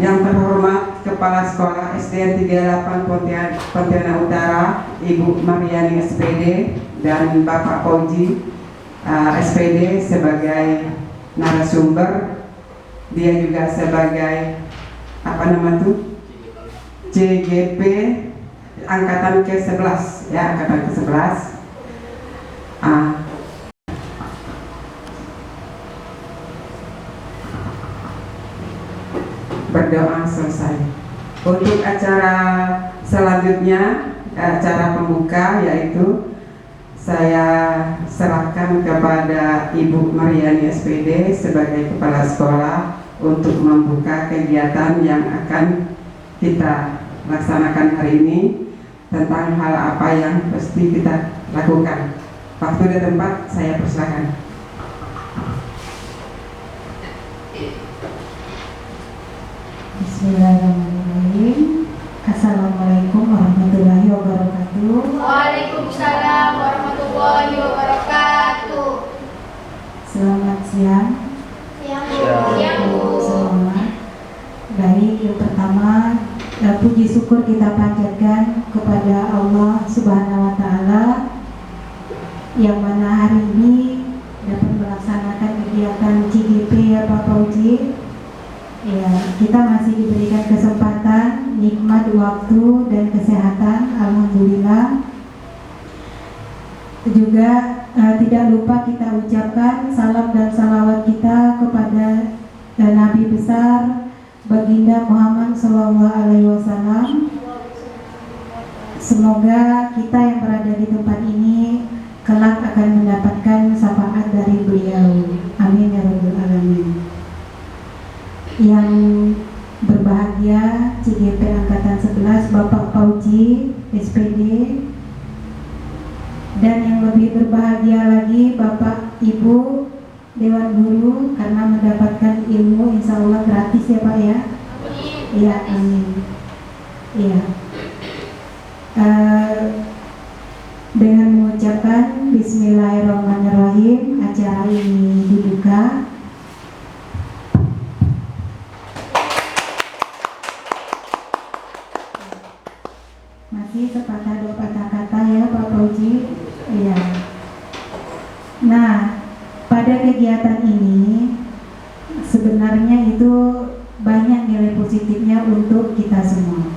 Yang terhormat Kepala Sekolah SDN 38 Pontianak Utara, Ibu Mariani SPD, dan Bapak Fauji SPD sebagai narasumber. Dia juga sebagai CGP angkatan ke-11 ya, angkatan ke-11. Berdoa selesai. Untuk acara selanjutnya, acara pembuka, yaitu saya serahkan kepada Ibu Mariani SPD sebagai Kepala Sekolah untuk membuka kegiatan yang akan kita laksanakan hari ini tentang hal apa yang mesti kita lakukan. Waktu dan tempat saya persilakan. Bismillahirrahmanirrahim. Assalamualaikum warahmatullahi wabarakatuh. Waalaikumsalam warahmatullahi wabarakatuh. Selamat siang. Siang Bu. Selamat. Baik, yang pertama puji syukur kita panjatkan kepada Allah Subhanahu wa Ta'ala yang mana hari ini dapat melaksanakan kegiatan CGP ya Pak Fauji. Ya, kita masih diberikan kesempatan, nikmat waktu dan kesehatan, alhamdulillah. Juga tidak lupa kita ucapkan salam dan salawat kita kepada Nabi besar Baginda Muhammad SAW. Semoga kita yang berada di tempat ini kelak akan mendapatkan syafaat dari beliau. Amin ya rabbal alamin. Yang berbahagia CGP angkatan 11 Bapak Fauji SPD, dan yang lebih berbahagia lagi Bapak Ibu Dewan Guru karena mendapatkan ilmu insya Allah gratis ya Pak ya. Iya, amin. Iya. Dengan mengucapkan Bismillahirrahmanirrahim, acara ini dibuka. Masih sepatah dua patah kata ya Pak Fauji. Iya. Nah, pada kegiatan ini sebenarnya itu banyak nilai positifnya untuk kita semua.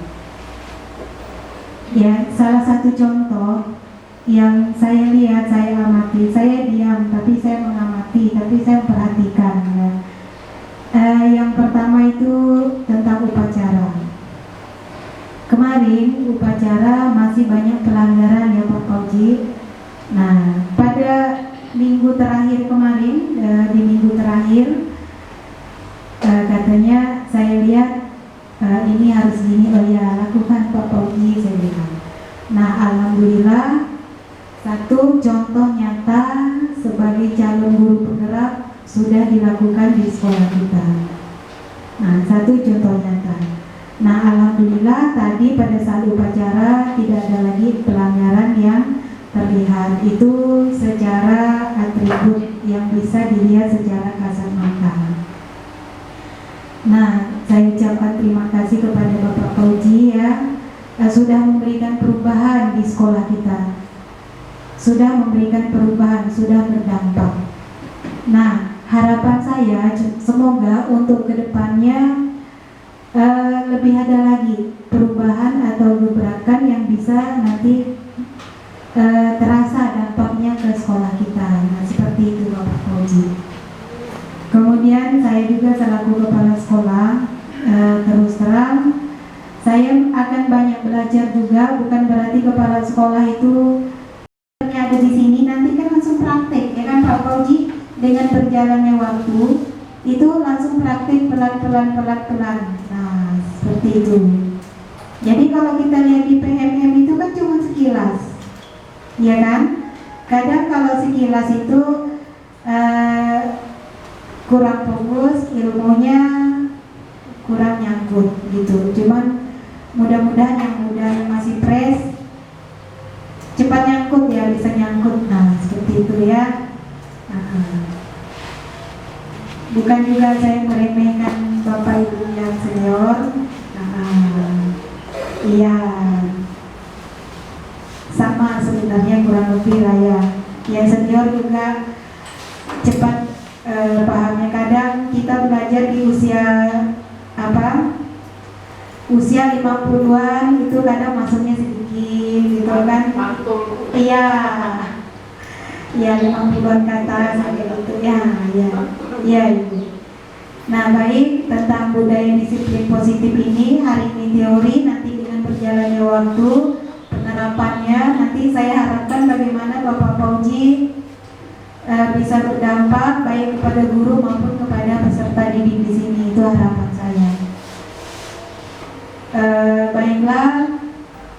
Ya, salah satu contoh yang saya lihat, saya amati, saya diam tapi saya mengamati, tapi saya perhatikan ya. Yang pertama itu tentang upacara. Kemarin upacara masih banyak pelanggaran ya Pak Fauji. Nah, pada minggu terakhir kemarin, di minggu terakhir katanya saya lihat ini harus gini, oh ya lakukan Pak Fauji, saya bilang. Nah, alhamdulillah satu contoh nyata sebagai calon guru penggerak sudah dilakukan di sekolah kita. Nah, satu contoh nyata. Nah, alhamdulillah tadi pada saat upacara tidak ada lagi pelanggaran yang terlihat. Itu secara atribut yang bisa dilihat secara kasat mata. Nah, saya ucapkan terima kasih kepada Bapak Fauji ya, sudah memberikan perubahan di sekolah kita. Sudah memberikan perubahan, sudah berdampak. Nah, harapan saya semoga untuk kedepannya lebih ada lagi perubahan atau gebrakan yang bisa nanti terasa dampaknya ke sekolah kita. Nah, seperti itu Bapak Fauji. Kemudian saya juga selaku kepala sekolah, terus terang saya akan banyak belajar juga. Bukan berarti kepala sekolah itu ada di sini nanti kan langsung praktek ya kan Pak Fauji. Dengan berjalannya waktu itu langsung praktek pelan-pelan. Nah, seperti itu. Jadi kalau kita lihat di PMM itu kan cuma sekilas, ya kan? Kadang kalau sekilas itu kurang fokus, ilmunya kurang nyangkut gitu. Cuman mudah-mudahan yang muda yang masih fresh cepat nyangkut ya, bisa nyangkut. Nah, seperti itu ya. Bukan juga saya meremehkan Bapak Ibu yang senior, mengerti lah ya. Yang senior juga cepat pahamnya. Kadang kita belajar di usia usia 50-an itu kadang masuknya sedikit gitu kan. Iya. Iya 50-an ke atas kayak gitu ya. Iya Ibu. Nah, baik, tentang budaya disiplin positif ini hari ini teori, nanti dengan berjalannya waktu penerapannya nanti saya harapkan bagaimana Bapak Fauji bisa berdampak baik kepada guru maupun kepada peserta didik di sini. Itu harapan saya. Baiklah,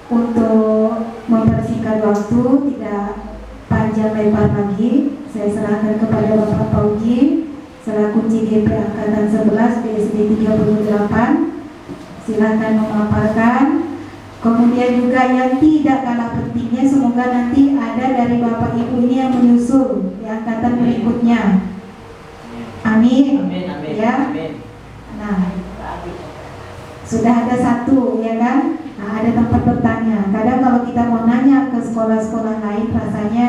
untuk mempersingkat waktu tidak panjang lebar lagi, saya serahkan kepada Bapak Fauji selaku CGP Angkatan 11 BSD 38. Silakan memaparkan. Kemudian juga yang tidak kalah pentingnya, semoga nanti ada dari Bapak Ibu ini yang menyusul di angkatan berikutnya. Amin. Ya. Nah, sudah ada satu, ya kan? Nah, ada tempat bertanya. Kadang kalau kita mau nanya ke sekolah-sekolah lain, rasanya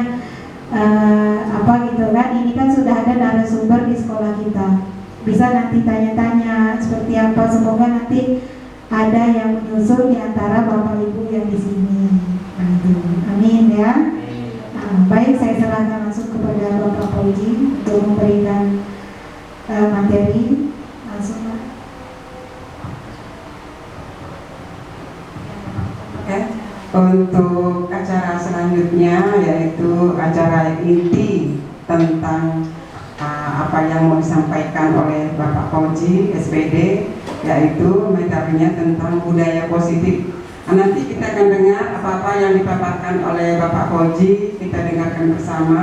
gitu kan? Ini kan sudah ada narasumber di sekolah kita. Bisa nanti tanya-tanya seperti apa. Semoga nanti ada yang menyusul di antara Bapak Ibu yang di sini. Amin ya. Nah, baik, saya serahkan langsung kepada Bapak Fauji untuk memberikan materi. Langsung Pak. Untuk acara selanjutnya yaitu acara inti tentang apa yang mau disampaikan oleh Bapak Fauji SPD, yaitu materinya tentang budaya positif. Nanti kita akan dengar apa-apa yang dipaparkan oleh Bapak Fauji, kita dengarkan bersama.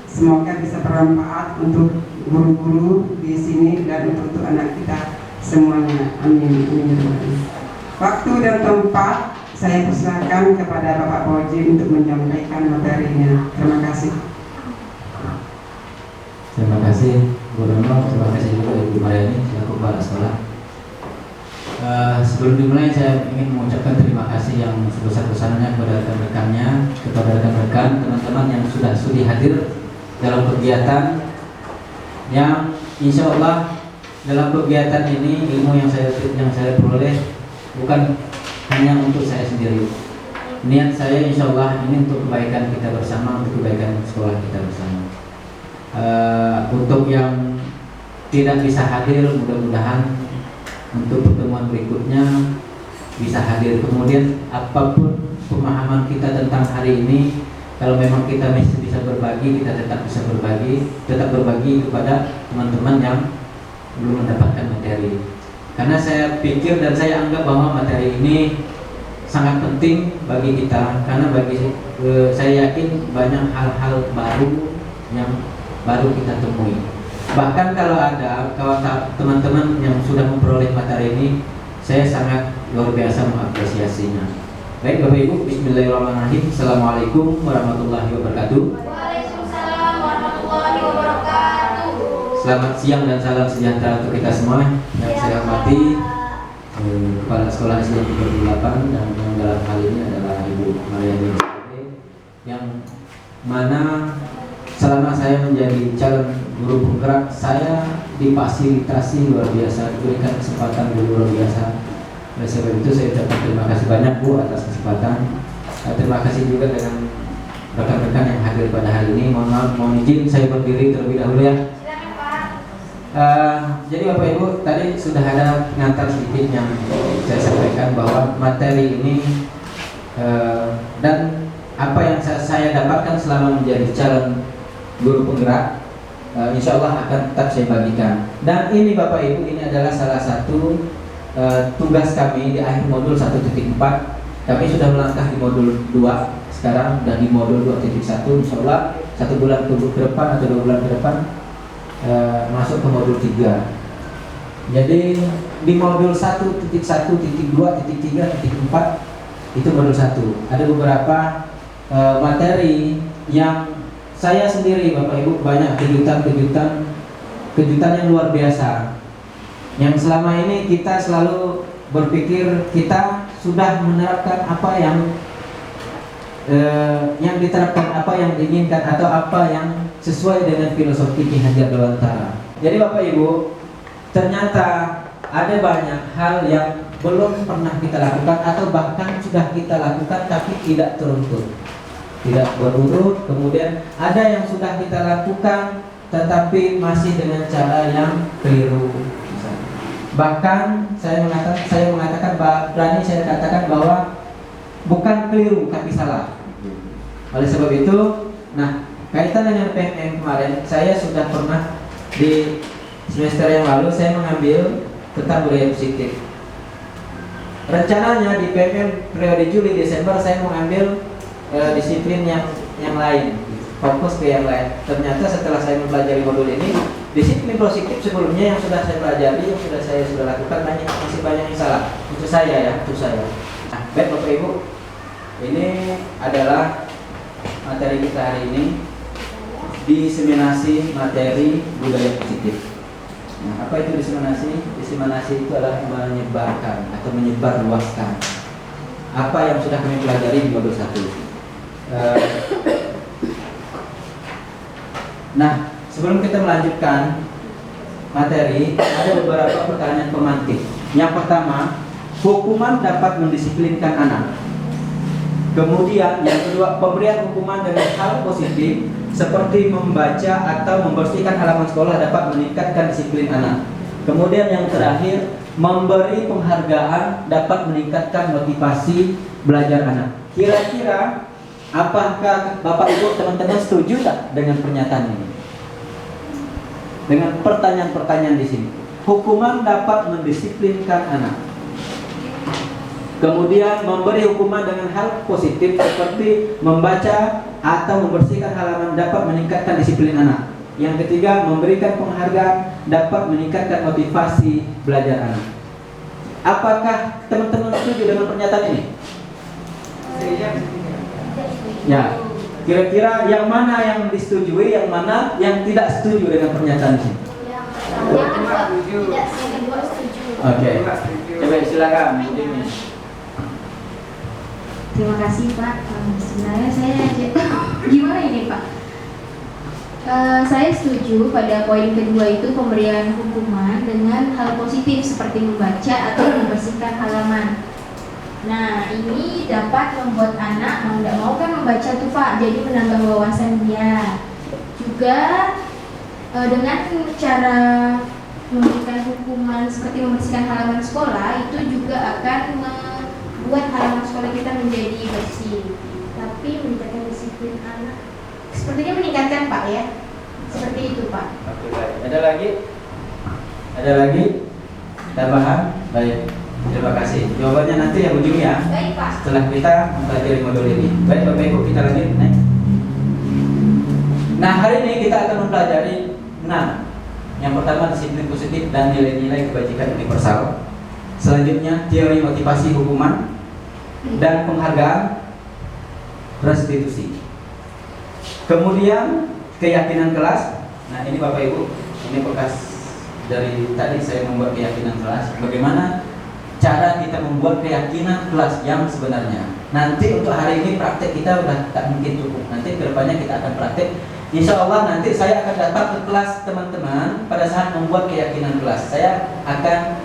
Semoga bisa bermanfaat untuk guru-guru di sini dan untuk anak kita semuanya. Amin. Waktu dan tempat saya persilakan kepada Bapak Fauji untuk menyampaikan materinya. Terima kasih. Terima kasih Bu Rono, terima kasih juga Ibu Mariani selaku kepala sekolah. Sebelum dimulai saya ingin mengucapkan terima kasih yang sebesar-besarnya kepada rekan-rekannya, kepada rekan-rekan teman-teman yang sudah sudi hadir dalam kegiatan yang insya Allah dalam kegiatan ini ilmu yang saya peroleh bukan hanya untuk saya sendiri. Niat saya insya Allah ini untuk kebaikan kita bersama, untuk kebaikan sekolah kita bersama. Untuk yang tidak bisa hadir, mudah-mudahan untuk pertemuan berikutnya bisa hadir. Kemudian apapun pemahaman kita tentang hari ini, kalau memang kita masih bisa berbagi, kita tetap bisa berbagi, tetap berbagi kepada teman-teman yang belum mendapatkan materi. Karena saya pikir dan saya anggap bahwa materi ini sangat penting bagi kita, karena saya yakin banyak hal-hal baru yang baru kita temui. Bahkan kalau ada teman-teman yang sudah memperoleh materi ini, saya sangat luar biasa mengapresiasinya. Baik Bapak Ibu, bismillahirrahmanirrahim. Assalamualaikum warahmatullahi wabarakatuh. Waalaikumsalam warahmatullahi wabarakatuh. Selamat siang dan salam sejahtera untuk kita semua. Yang saya hormati Kepala Sekolah SD 38 dan yang dalam hal ini adalah Ibu Mariani, yang mana selama saya menjadi calon guru penggerak, saya difasilitasi luar biasa, diberikan kesempatan luar biasa. Oleh sebab itu saya ucapkan terima kasih banyak Bu atas kesempatan. Terima kasih juga dengan rekan-rekan yang hadir pada hari ini. Mohon izin saya berdiri terlebih dahulu ya. Silakan Pak. Jadi Bapak Ibu, tadi sudah ada pengantar sedikit yang saya sampaikan bahwa materi ini dan apa yang saya dapatkan selama menjadi calon guru penggerak, insya Allah akan tetap saya bagikan. Dan ini Bapak Ibu, ini adalah salah satu tugas kami di akhir modul 1.4. Kami sudah melangkah di modul 2, sekarang sudah di modul 2.1. Insya Allah 1 bulan ke depan atau 2 bulan ke depan masuk ke modul 3. Jadi di modul 1.1, 2, 3, 4 itu modul 1. Ada beberapa materi yang saya sendiri Bapak Ibu banyak kejutan yang luar biasa, yang selama ini kita selalu berpikir kita sudah menerapkan apa yang yang diterapkan, apa yang diinginkan atau apa yang sesuai dengan filosofi Ki Hajar Dewantara. Jadi Bapak Ibu, ternyata ada banyak hal yang belum pernah kita lakukan atau bahkan sudah kita lakukan tapi tidak terukur, tidak berurut. Kemudian ada yang sudah kita lakukan tetapi masih dengan cara yang keliru. Bahkan saya mengatakan berani saya katakan bahwa bukan keliru tapi salah. Oleh sebab itu, nah kaitan dengan PMM kemarin, saya sudah pernah di semester yang lalu saya mengambil tentang budaya positif. Rencananya di PMM periode Juli Desember saya mengambil disiplin yang lain, fokus ke yang lain. Ternyata setelah saya mempelajari modul ini, disiplin positif sebelumnya yang sudah saya pelajari, yang saya lakukan masih banyak yang salah. Untuk saya. Nah, baik Bapak Ibu, ini adalah materi kita hari ini, diseminasi materi budaya positif. Nah, apa itu diseminasi? Diseminasi itu adalah menyebarkan atau menyebarluaskan apa yang sudah kami pelajari di modul 1. Nah, sebelum kita melanjutkan materi, ada beberapa pertanyaan pemantik. Yang pertama, hukuman dapat mendisiplinkan anak. Kemudian yang kedua, pemberian hukuman dengan hal positif seperti membaca atau membersihkan halaman sekolah dapat meningkatkan disiplin anak. Kemudian yang terakhir, memberi penghargaan dapat meningkatkan motivasi belajar anak. Kira-kira apakah Bapak Ibu teman-teman setuju tak dengan pernyataan ini? Dengan pertanyaan-pertanyaan di sini. Hukuman dapat mendisiplinkan anak. Kemudian memberi hukuman dengan hal positif seperti membaca atau membersihkan halaman dapat meningkatkan disiplin anak. Yang ketiga, memberikan penghargaan dapat meningkatkan motivasi belajar anak. Apakah teman-teman setuju dengan pernyataan ini? Ya. Kira-kira yang mana yang disetujui, yang mana yang tidak setuju dengan pernyataan ini? Tidak setuju. Oke. Coba silakan. Terima kasih Pak. Sebenarnya saya gimana ini Pak? Saya setuju pada poin kedua itu pemberian hukuman dengan hal positif seperti membaca atau membersihkan halaman. Nah ini dapat membuat anak mau tidak mau kan membaca tuh Pak, jadi menambah wawasan dia. Juga dengan cara memberikan hukuman seperti membersihkan halaman sekolah itu juga akan buat halaman sekolah kita menjadi bersih, tapi meningkatkan disiplin anak. Sepertinya meningkatkan Pak ya, seperti itu Pak. Oke, baik. Ada lagi tambahan? Baik, terima kasih. Jawabannya nanti ya ujung ya. Baik Pak. Setelah kita mempelajari modul ini. Baik Bapak Ibu, kita lanjut. Nah hari ini kita akan mempelajari 6. Yang pertama disiplin positif dan nilai-nilai kebajikan universal. Selanjutnya teori motivasi hukuman dan penghargaan restitusi. Kemudian keyakinan kelas. Nah ini Bapak Ibu, ini bekas dari tadi saya membuat keyakinan kelas. Bagaimana cara kita membuat keyakinan kelas yang sebenarnya. Nanti untuk hari ini praktek kita udah tak mungkin cukup. Nanti kedepannya kita akan praktek. Insya Allah nanti saya akan datang ke kelas teman-teman pada saat membuat keyakinan kelas. Saya akan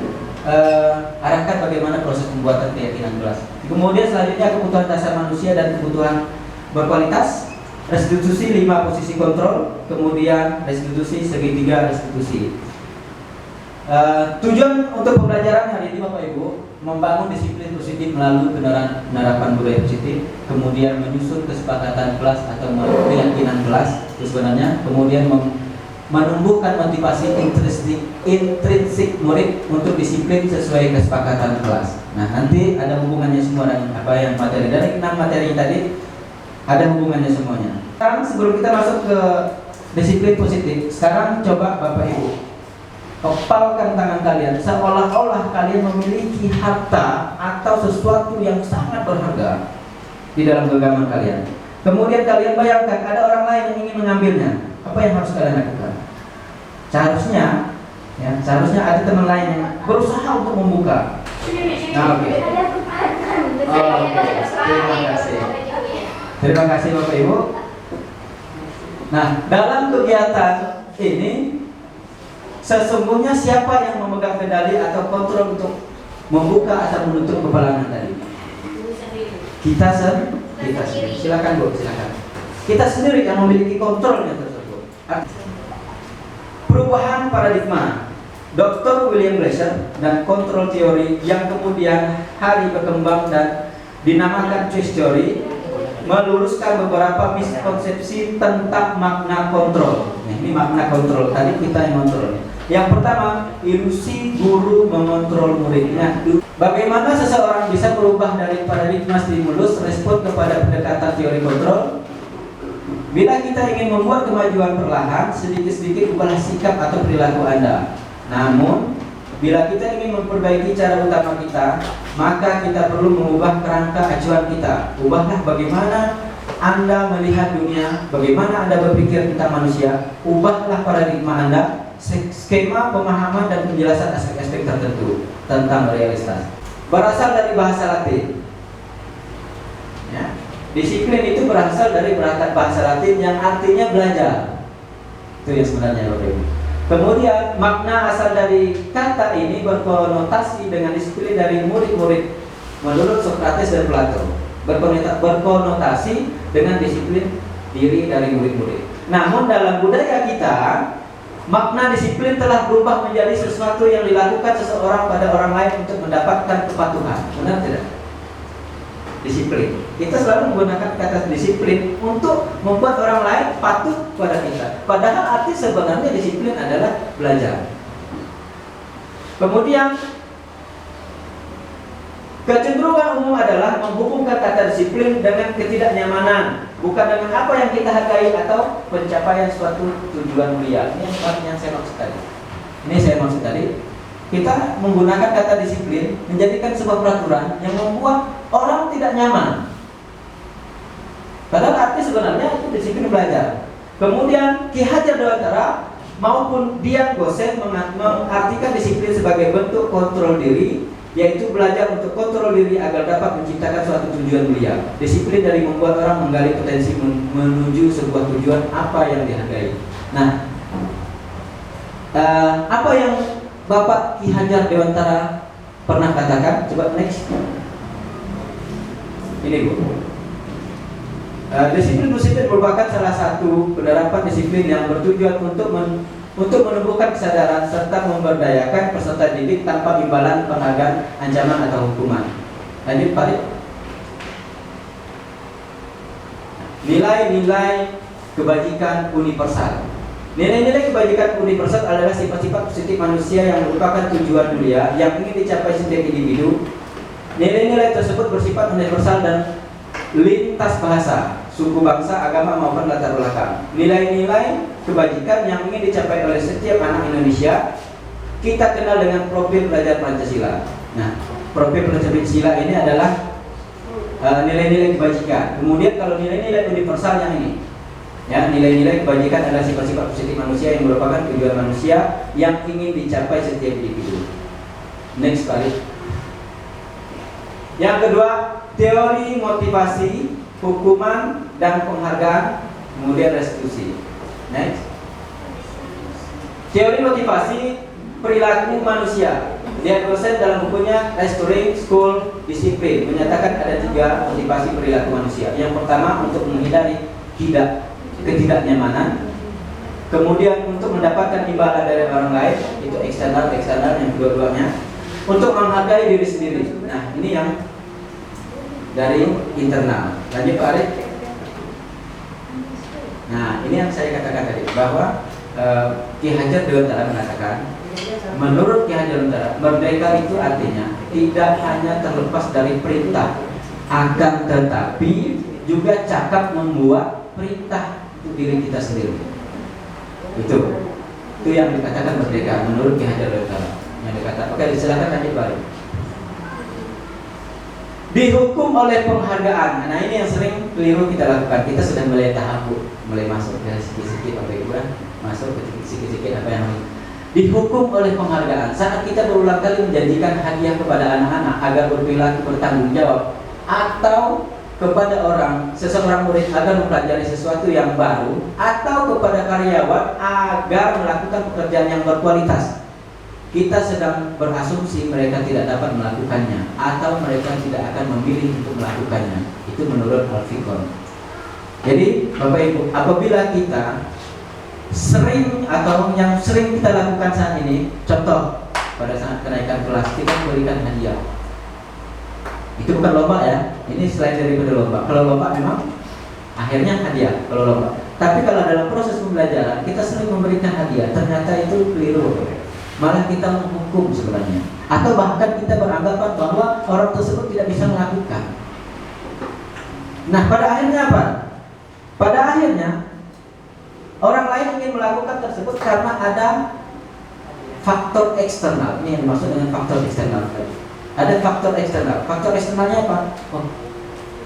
arahkan bagaimana proses pembuatan keyakinan kelas. Kemudian selanjutnya kebutuhan dasar manusia dan kebutuhan berkualitas, restitusi 5 posisi kontrol, kemudian restitusi segitiga restitusi. Tujuan untuk pembelajaran hari ini Bapak Ibu, membangun disiplin positif melalui penerapan budaya positif, kemudian menyusun kesepakatan kelas atau keyakinan kelas itu sebenarnya, kemudian menumbuhkan motivasi intrinsik murid untuk disiplin sesuai kesepakatan kelas. Nah nanti ada hubungannya semua dengan apa yang materi dari 6 materi tadi, ada hubungannya semuanya. Sekarang sebelum kita masuk ke disiplin positif, sekarang coba Bapak Ibu kepalkan tangan kalian seolah-olah kalian memiliki harta atau sesuatu yang sangat berharga di dalam genggaman kalian. Kemudian kalian bayangkan ada orang lain yang ingin mengambilnya. Apa yang harus kalian lakukan? Seharusnya ada teman lain yang berusaha untuk membuka. Nah, oke. Terima kasih. Terima kasih Bapak Ibu. Nah, dalam kegiatan ini sesungguhnya siapa yang memegang kendali atau kontrol untuk membuka atau menutup kepalangan tadi? Kita sendiri. Silakan Bu, silakan. Kita sendiri yang memiliki kontrolnya tersebut. Perubahan paradigma Dr. William Glasser dan kontrol teori yang kemudian hari berkembang dan dinamakan choice theory meluruskan beberapa miskonsepsi tentang makna kontrol. Nah, ini makna kontrol, tadi kita yang kontrol. Yang pertama, ilusi guru mengontrol muridnya. Bagaimana seseorang bisa berubah dari paradigma stimulus respon kepada pendekatan teori kontrol? Bila kita ingin membuat kemajuan perlahan, sedikit-sedikit ubahlah sikap atau perilaku Anda. Namun, bila kita ingin memperbaiki cara utama kita, maka kita perlu mengubah kerangka acuan kita. Ubahlah bagaimana Anda melihat dunia, bagaimana Anda berpikir tentang manusia. Ubahlah paradigma Anda, skema pemahaman dan penjelasan aspek-aspek tertentu tentang realitas. Berasal dari bahasa Latin. Ya. Disiplin itu berasal dari bahasa Latin yang artinya belajar. Itu yang sebenarnya Bapak Ibu. Kemudian makna asal dari kata ini berkonotasi dengan disiplin dari murid-murid menurut Socrates dan Plato, berkonotasi dengan disiplin diri dari murid-murid. Namun dalam budaya kita, makna disiplin telah berubah menjadi sesuatu yang dilakukan seseorang pada orang lain untuk mendapatkan kepatuhan. Benar tidak? Disiplin. Kita selalu menggunakan kata disiplin untuk membuat orang lain patuh pada kita. Padahal arti sebenarnya disiplin adalah belajar. Kemudian kecenderungan umum adalah menghubungkan kata disiplin dengan ketidaknyamanan, bukan dengan apa yang kita hargai atau pencapaian suatu tujuan mulia. Ini yang saya maksud tadi. Ini saya maksud tadi. Kita menggunakan kata disiplin menjadikan sebuah peraturan yang membuat orang tidak nyaman. Padahal arti sebenarnya itu disiplin belajar. Kemudian Ki Hajar Dewantara maupun Dian Gosen mengartikan disiplin sebagai bentuk kontrol diri, yaitu belajar untuk kontrol diri agar dapat menciptakan suatu tujuan mulia. Disiplin dari membuat orang menggali potensi menuju sebuah tujuan apa yang dihargai. Nah, apa yang Bapak Ki Hajar Dewantara pernah katakan? Coba next. Ini Bu. Disiplin merupakan salah satu penerapan disiplin yang bertujuan untuk menumbuhkan kesadaran serta memberdayakan peserta didik tanpa imbalan, penghargaan, ancaman atau hukuman. Lanjut Pak. Nilai-nilai kebajikan universal. Nilai-nilai kebajikan universal adalah sifat-sifat positif manusia yang merupakan tujuan mulia yang ingin dicapai setiap individu. Nilai-nilai tersebut bersifat universal dan lintas bahasa, suku, bangsa, agama maupun latar belakang. Nilai-nilai kebajikan yang ingin dicapai oleh setiap anak Indonesia kita kenal dengan profil belajar Pancasila. Nah, profil Pancasila ini adalah nilai-nilai kebajikan. Kemudian kalau nilai-nilai universal yang ini, ya, nilai-nilai kebajikan adalah sifat-sifat positif manusia yang merupakan tujuan manusia yang ingin dicapai setiap individu. Next kali. Yang kedua, teori motivasi, hukuman dan penghargaan, kemudian restitusi. Next. Teori motivasi perilaku manusia. Dian Gosen dalam bukunya Restoring School Discipline menyatakan ada 3 motivasi perilaku manusia. Yang pertama untuk menghindari ketidaknyamanan. Kemudian untuk mendapatkan imbalan dari orang lain, itu eksternal yang kedua-duanya. Untuk menghargai diri sendiri. Nah, ini yang dari internal. Lanjut Pak Arif. Nah, ini yang saya katakan tadi bahwa Ki Hajar Dewantara mengatakan, menurut Ki Hajar Dewantara, merdeka itu artinya tidak hanya terlepas dari perintah, akan tetapi juga cakap membuat perintah untuk diri kita sendiri. Itu yang dikatakan merdeka menurut Ki Hajar Dewantara. Yang dikatakan. Oke, silakan lanjut Pak Arif. Dihukum oleh penghargaan. Nah, ini yang sering keliru kita lakukan. Kita sudah mulai tahap, mulai masuk ke sikit-sikit Bapak Ibu, masuk ke sikit-sikit apa yang dihukum oleh penghargaan. Saat kita berulang kali menjanjikan hadiah kepada anak-anak agar berperilaku bertanggung jawab, atau kepada seseorang murid agar mempelajari sesuatu yang baru, atau kepada karyawan agar melakukan pekerjaan yang berkualitas, kita sedang berasumsi mereka tidak dapat melakukannya atau mereka tidak akan memilih untuk melakukannya. Itu menurut Al-Fiqh. Jadi Bapak Ibu, apabila kita sering atau yang sering kita lakukan saat ini, contoh pada saat kenaikan kelas kita memberikan hadiah. Itu bukan lomba ya, ini selain daripada lomba. Kalau lomba memang akhirnya hadiah kalau lomba. Tapi kalau dalam proses pembelajaran kita sering memberikan hadiah, ternyata itu keliru. Malah kita menghukum sebenarnya. Atau bahkan kita beranggapan bahwa orang tersebut tidak bisa melakukan. Nah, pada akhirnya apa? Pada akhirnya orang lain ingin melakukan tersebut karena ada faktor eksternal. Ini yang dimaksud dengan faktor eksternal. Ada faktor eksternal. Faktor eksternalnya apa? Oh,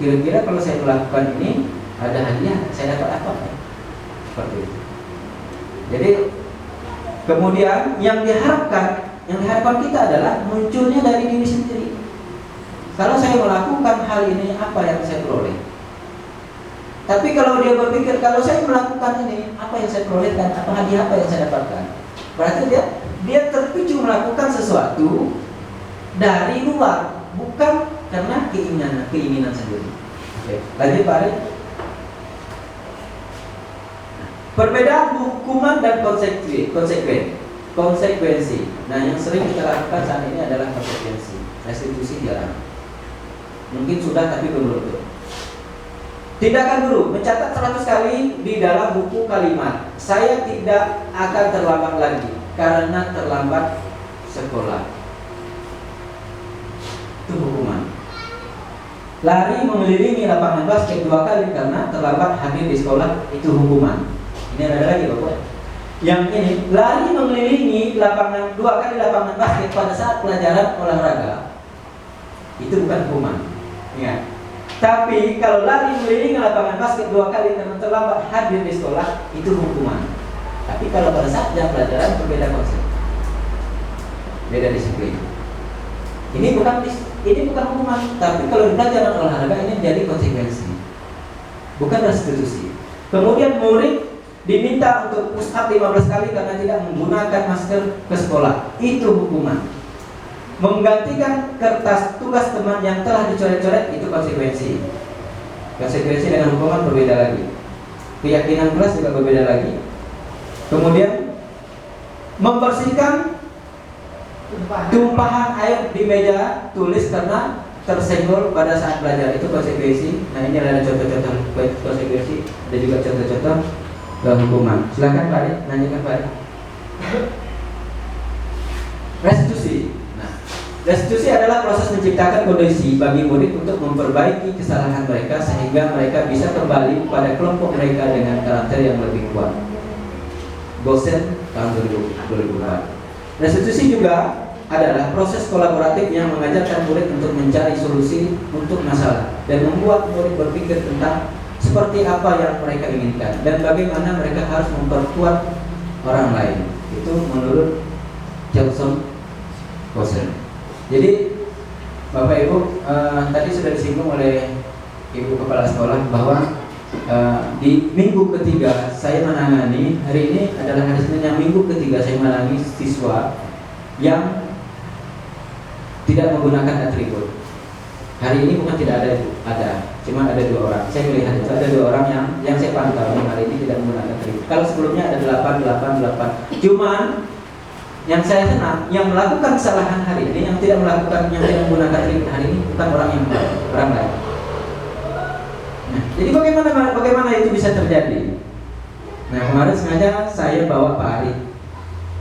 kira-kira kalau saya melakukan ini ada hadiah, saya dapat apa? Seperti itu. Jadi kemudian yang diharapkan kita adalah munculnya dari diri sendiri. Kalau saya melakukan hal ini, apa yang saya peroleh? Tapi kalau dia berpikir kalau saya melakukan ini, apa yang saya peroleh dan apa hadiah apa yang saya dapatkan? Berarti dia terpicu melakukan sesuatu dari luar, bukan karena keinginan sendiri. Oke, lanjut Pak Ari. Perbedaan hukuman dan konsekuensi. Nah, yang sering kita lakukan saat ini adalah konsekuensi. Restitusi jarang. Mungkin sudah tapi belum betul. Tindakan guru mencatat 100 kali di dalam buku kalimat. Saya tidak akan terlambat lagi karena terlambat sekolah. Itu hukuman. Lari mengelilingi lapangan basket 2 kali karena terlambat hadir di sekolah, itu hukuman. Ini ada lagi Bapak. Yang ini lari mengelilingi 2 kali lapangan basket pada saat pelajaran olahraga, itu bukan hukuman. Ingat. Tapi kalau lari mengelilingi lapangan basket 2 kali karena terlambat hadir di sekolah, itu hukuman. Tapi kalau pada saat jam pelajaran berbeda konsep, beda disiplin. Ini bukan hukuman, tapi kalau di pelajaran olahraga ini menjadi konsekuensi, bukan restitusi. Kemudian murid diminta untuk push up 15 kali karena tidak menggunakan masker ke sekolah, itu hukuman. Menggantikan kertas tugas teman yang telah dicoret-coret, itu konsekuensi. Konsekuensi dengan hukuman berbeda lagi. Keyakinan kelas juga berbeda lagi. Kemudian membersihkan tumpahan air di meja tulis karena tersenggol pada saat belajar, itu konsekuensi. Nah, ini adalah contoh-contoh konsekuensi. Ada juga contoh-contoh hukuman. Silakan Pak Ari, nanyakan Pak Ari. Restitusi. Nah, restitusi adalah proses menciptakan kondisi bagi murid untuk memperbaiki kesalahan mereka sehingga mereka bisa kembali pada kelompok mereka dengan karakter yang lebih kuat. Gosen tahun 2004. Restitusi juga adalah proses kolaboratif yang mengajarkan murid untuk mencari solusi untuk masalah dan membuat murid berpikir tentang seperti apa yang mereka inginkan dan bagaimana mereka harus memperkuat orang lain. Itu menurut Johnson Gosen. Jadi Bapak Ibu, tadi sudah disinggung oleh Ibu Kepala Sekolah bahwa di minggu ketiga saya menangani, hari ini adalah hari Senin, yang minggu ketiga saya menangani siswa yang tidak menggunakan atribut. Hari ini bukan tidak ada, cuma ada 2 orang. Saya melihat itu ada 2 orang yang saya pantau yang hari ini tidak menggunakan atribut. Kalau sebelumnya ada 8. Cuman yang saya senang, yang melakukan kesalahan hari ini, yang tidak menggunakan atribut hari ini bukan orang lain. Nah, jadi bagaimana itu bisa terjadi? Nah, kemarin sengaja saya bawa Pak Ari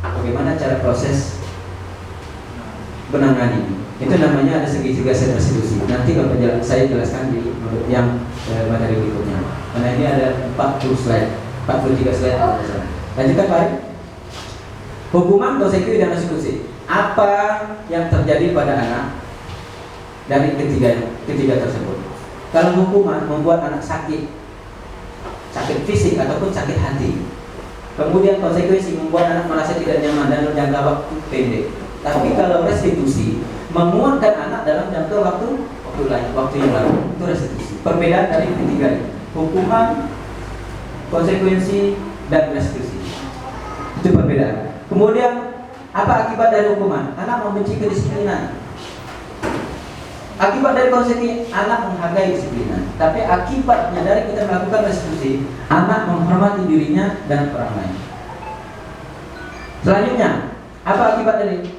bagaimana cara proses menangani. Itu namanya ada segitiga restitusi. Nanti saya jelaskan di yang materi berikutnya. Karena ini ada 43 slide. Lanjutkan Pak Ari. Hukuman, konsekuensi dan restitusi. Apa yang terjadi pada anak dari ketiga tersebut? Kalau hukuman membuat anak sakit fisik ataupun sakit hati. Kemudian konsekuensi membuat anak merasa tidak nyaman dalam jangka waktu pendek. Tapi kalau restitusi menguatkan anak dalam jangka waktu waktu yang lalu itu restitusi. Perbedaan dari ketiga ini, hukuman, konsekuensi, dan restitusi. Itu perbedaan. Kemudian apa akibat dari hukuman? Anak membenci kedisiplinan. Akibat dari konsekuensi, anak menghargai disiplinan. Tapi akibatnya dari kita melakukan restitusi, anak menghormati dirinya dan orang lain. Selanjutnya, apa akibat dari?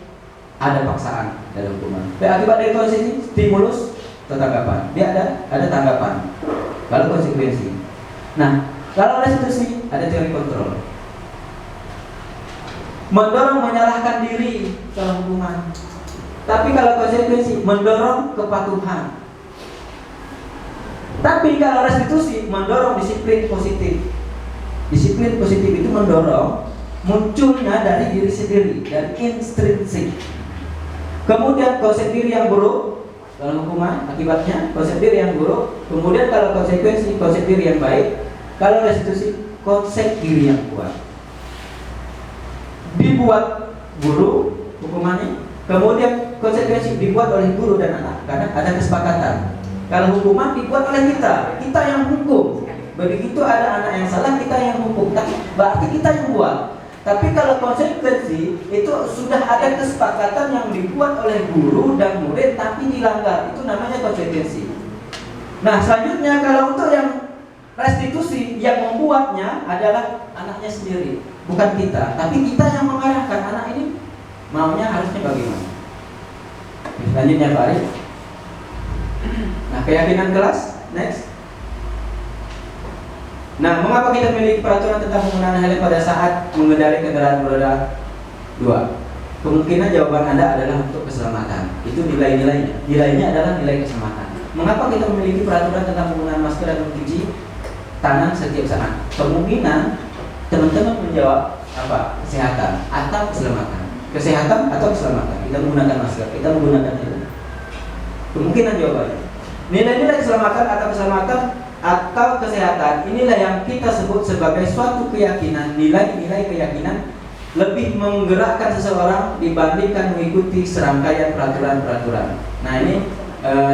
Ada paksaan dalam hukuman. Akibat dari konsekuensi, stimulus atau tanggapan. Dia ada tanggapan. Lalu konsekuensi. Nah, kalau restitusi ada teori kontrol. Mendorong menyalahkan diri dalam hukuman. Tapi kalau konsekuensi mendorong kepatuhan. Tapi kalau restitusi mendorong disiplin positif. Disiplin positif itu mendorong munculnya dari diri sendiri, dari intrinsik. Kemudian konsep diri yang buruk dalam hukuman akibatnya konsep diri yang buruk. Kemudian kalau konsekuensi konsep diri yang baik. Kalau restitusi konsep diri yang kuat. Dibuat guru hukumannya. Kemudian konsekuensi dibuat oleh guru dan anak karena ada kesepakatan. Kalau hukuman dibuat oleh kita yang hukum. Begitu ada anak yang salah, kita yang hukum. Tapi berarti kita yang buat. Tapi kalau konsekuensi itu sudah ada kesepakatan yang dibuat oleh guru dan murid tapi dilanggar, itu namanya konsekuensi. Nah selanjutnya kalau untuk yang restitusi, yang membuatnya adalah anaknya sendiri, bukan kita. Tapi kita yang mengarahkan anak ini maunya harusnya bagaimana. Selanjutnya Pak Arif. Nah keyakinan kelas, next. Nah, mengapa kita memiliki peraturan tentang penggunaan helm pada saat mengendarai kendaraan beroda 2? Kemungkinan jawaban Anda adalah untuk keselamatan. Itu nilai-nilainya. Nilainya adalah nilai keselamatan. Mengapa kita memiliki peraturan tentang penggunaan masker dan mencuci tangan setiap saat? Kemungkinan teman-teman menjawab apa? Kesehatan atau keselamatan. Kesehatan atau keselamatan. Kita menggunakan masker, kita menggunakan helm. Kemungkinan jawabannya. Nilai-nilai keselamatan atau keselamatan atau kesehatan, inilah yang kita sebut sebagai suatu keyakinan. Nilai-nilai keyakinan lebih menggerakkan seseorang dibandingkan mengikuti serangkaian peraturan-peraturan. Nah ini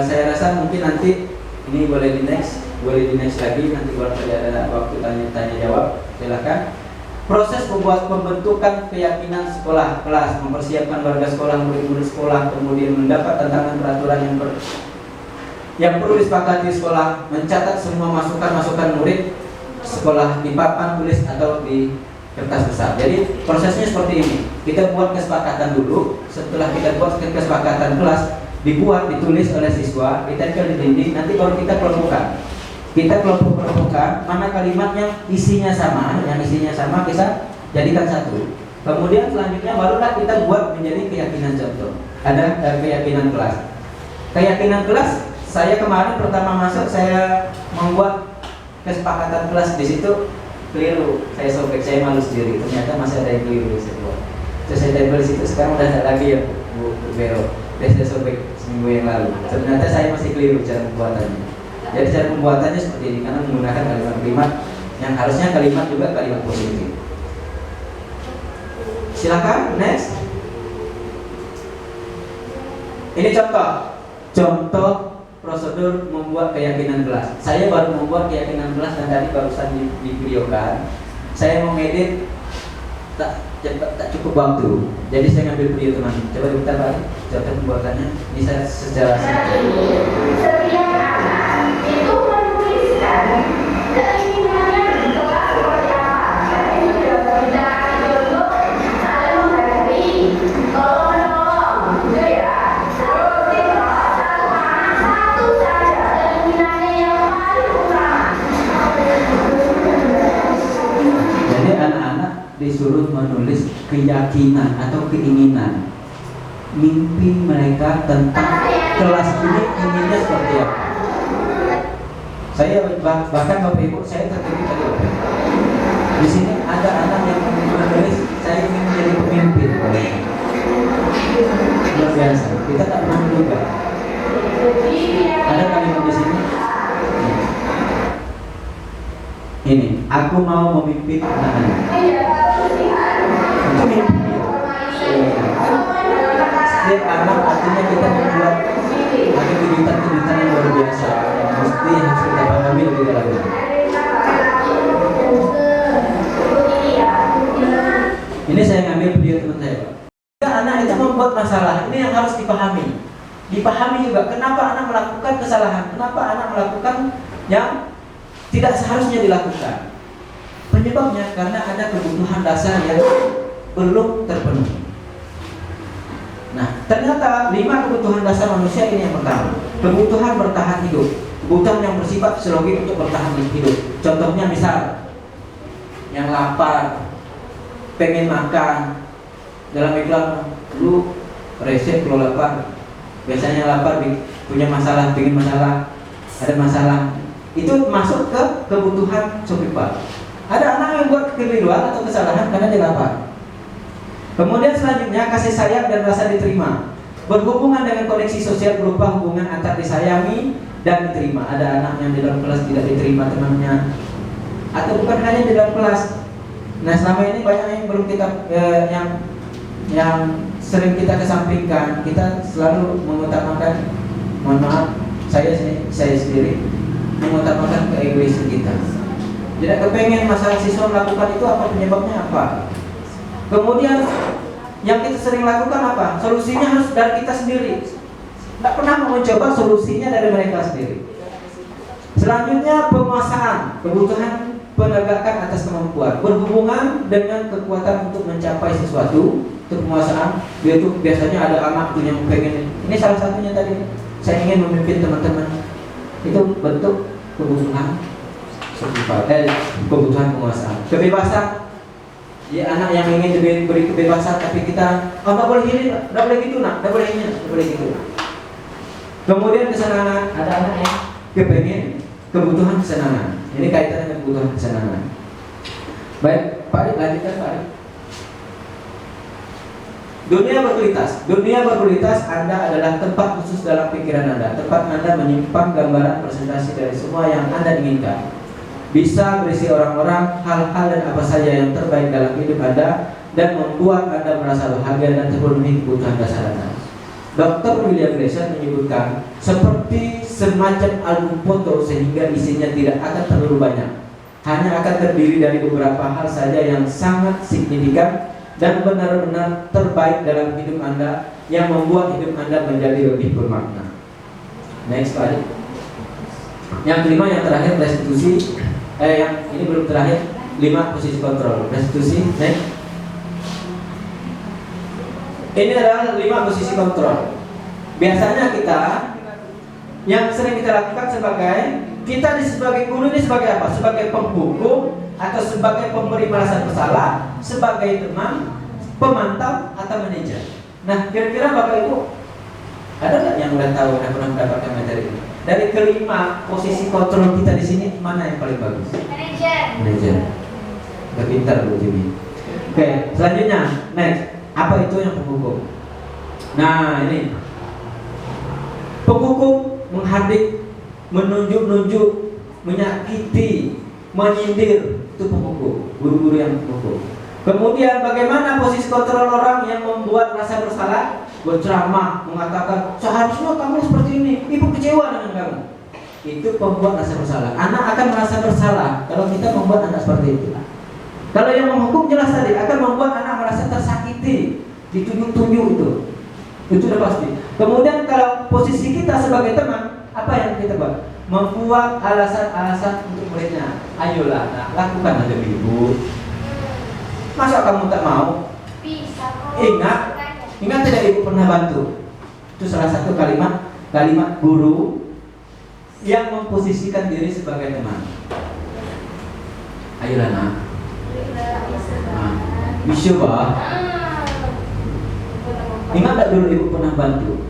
saya rasa mungkin nanti ini boleh di next lagi, nanti kalau ada waktu tanya jawab silakan. Proses pembentukan keyakinan sekolah kelas, mempersiapkan warga sekolah, murid-murid sekolah, kemudian mendapat tantangan peraturan yang perlu disepakati sekolah, mencatat semua masukan murid sekolah di papan tulis atau di kertas besar. Jadi prosesnya seperti ini. Kita buat kesepakatan dulu. Setelah kita buat kesepakatan kelas, dibuat, ditulis oleh siswa, ditempel di dinding. Nanti baru kita kelompokkan. Kita kelompok-kelompokkan mana kalimat yang isinya sama, kita jadikan satu. Kemudian selanjutnya barulah kita buat menjadi keyakinan contoh. Ada keyakinan kelas. Keyakinan kelas. Saya kemarin pertama masuk, saya membuat kesepakatan kelas di situ keliru. Saya sobek, saya malu sendiri. Ternyata masih ada yang keliru di situ. Terus saya tempel di situ. Sekarang udah ada lagi ya Bu Vero. Saya sobek seminggu yang lalu. Ternyata saya masih keliru cara pembuatannya. Jadi cara pembuatannya seperti ini karena menggunakan kalimat-kalimat yang harusnya kalimat juga kalimat positif. Silakan next. Ini contoh prosedur membuat keyakinan kelas. Saya baru membuat keyakinan kelas dan tadi barusan divideokan. Saya mengedit tak cukup waktu. Jadi saya ngambil video teman. Coba kita balik contoh pembuatannya. Ini saya secara Setiap anak itu menuliskan keinginannya di kelas seperti apa. Itu tidak untuk saling menghargai, tolong menolong, gitu ya. Satu saja keinginannya yang paling utama. Jadi anak-anak disuruh menulis keyakinan atau keinginan, mimpi mereka tentang kelas ini inginnya seperti apa. Saya bahkan Bapak Ibu, saya terkejut tadi di sini ada anak yang menulis saya ingin menjadi pemimpin. Luar biasa. Kita tak pernah menduga. Ada kalimat di sini. Ini, aku mau memimpin anak-anak. Itu mimpi dia. Setiap anak artinya kita membuat ada kejutan-kejutan yang luar biasa yang harus kita pahami lebih dalam. Ini saya ngambil video teman saya, Pak. Jika anak itu membuat masalah, ini yang harus dipahami. Dipahami juga kenapa anak melakukan kesalahan, kenapa anak melakukan yang tidak seharusnya dilakukan. Penyebabnya karena ada kebutuhan dasar yang belum terpenuhi. Nah, ternyata 5 kebutuhan dasar manusia ini yang pertama. Kebutuhan bertahan hidup, kebutuhan yang bersifat fisiologis untuk bertahan hidup. Contohnya misal, yang lapar, pengen makan, dalam iklan lu resep kalau lapar, biasanya lapar punya masalah, pengen masalah, ada masalah, itu masuk ke kebutuhan survival. Ada anak yang buat kekeliruan atau kesalahan karena dia lapar. Kemudian selanjutnya kasih sayang dan rasa diterima, berhubungan dengan koneksi sosial berupa hubungan antar disayangi dan diterima. Ada anak yang di dalam kelas tidak diterima temannya, atau bukan hanya di dalam kelas. Nah, selama ini banyak yang belum kita yang sering kita kesampingkan. Kita selalu mengutamakan, mohon maaf, saya sendiri mengutamakan keegoisan kita. Tidak kepengen masalah siswa melakukan itu, apa penyebabnya apa? Kemudian yang kita sering lakukan apa? Solusinya harus dari kita sendiri. Tidak pernah mencoba solusinya dari mereka sendiri. Selanjutnya penguasaan, kebutuhan penegakan atas kemampuan, berhubungan dengan kekuatan untuk mencapai sesuatu. Untuk penguasaan, dia tuh biasanya ada anak tuh yang pengen. Ini salah satunya tadi. Saya ingin memimpin teman-teman. Itu bentuk kebutuhan kebutuhan penguasaan. Kebebasan. Ya, anak yang ingin diberi kebebasan tapi kita nggak boleh gini, nggak boleh gitu, nggak boleh ini, nggak boleh gitu. Kemudian kesenangan, ada anak yang kepengen kebutuhan kesenangan. Ini kaitannya dengan kebutuhan kesenangan. Baik, Pak Adik, lanjutkan Pak Adik. Dunia berkualitas Anda adalah tempat khusus dalam pikiran Anda. Tempat Anda menyimpan gambaran presentasi dari semua yang Anda inginkan. Bisa berisi orang-orang, hal-hal dan apa saja yang terbaik dalam hidup Anda dan membuat Anda merasa bahagia dan terpenuhi kebutuhan dasar Anda. Dr. William Gleason menyebutkan seperti semacam album foto sehingga isinya tidak akan terlalu banyak. Hanya akan terdiri dari beberapa hal saja yang sangat signifikan dan benar-benar terbaik dalam hidup Anda yang membuat hidup Anda menjadi lebih bermakna. Next slide. Yang kelima, yang terakhir, restitusi. Yang ini belum terakhir, 5 posisi kontrol. Restitusi. Next. Ini adalah 5 posisi kontrol. Biasanya kita yang sering kita lakukan sebagai guru ini sebagai apa? Sebagai penghukum atau sebagai pemberi merasa bersalah, sebagai teman, pemantau atau manajer. Nah, kira-kira Bapak Ibu ada nggak yang udah tahu dan pernah mendapatkan materi ini? Dari kelima posisi kontrol kita di sini, mana yang paling bagus? Manajer. Berpintar Bu Jimmy. Oke, selanjutnya, next. Apa itu yang penghukum? Nah, ini penghukum menghardik, menunjuk-nunjuk, menyakiti, menyindir, itu penghukum. Guru-guru yang penghukum. Kemudian bagaimana posisi kontrol orang yang membuat rasa bersalah? Berceramah, mengatakan seharusnya kamu seperti ini, ibu kecewa dengan kamu. Itu pembuat rasa bersalah. Anak akan merasa bersalah kalau kita membuat anak seperti itu. Kalau yang menghukum jelas tadi akan membuat anak merasa tersakiti, ditunjuk-tunjuk itu sudah pasti. Kemudian kalau posisi kita sebagai teman, apa yang kita buat? Membuat alasan-alasan untuk muridnya. Ayolah, nah, lakukan aja ibu. Masa kamu tak mau? Ingat tidak ibu pernah bantu? Itu salah satu kalimat guru yang memposisikan diri sebagai teman. Ayolah nak. Bisa bah. Ingat tak dulu ibu pernah bantu?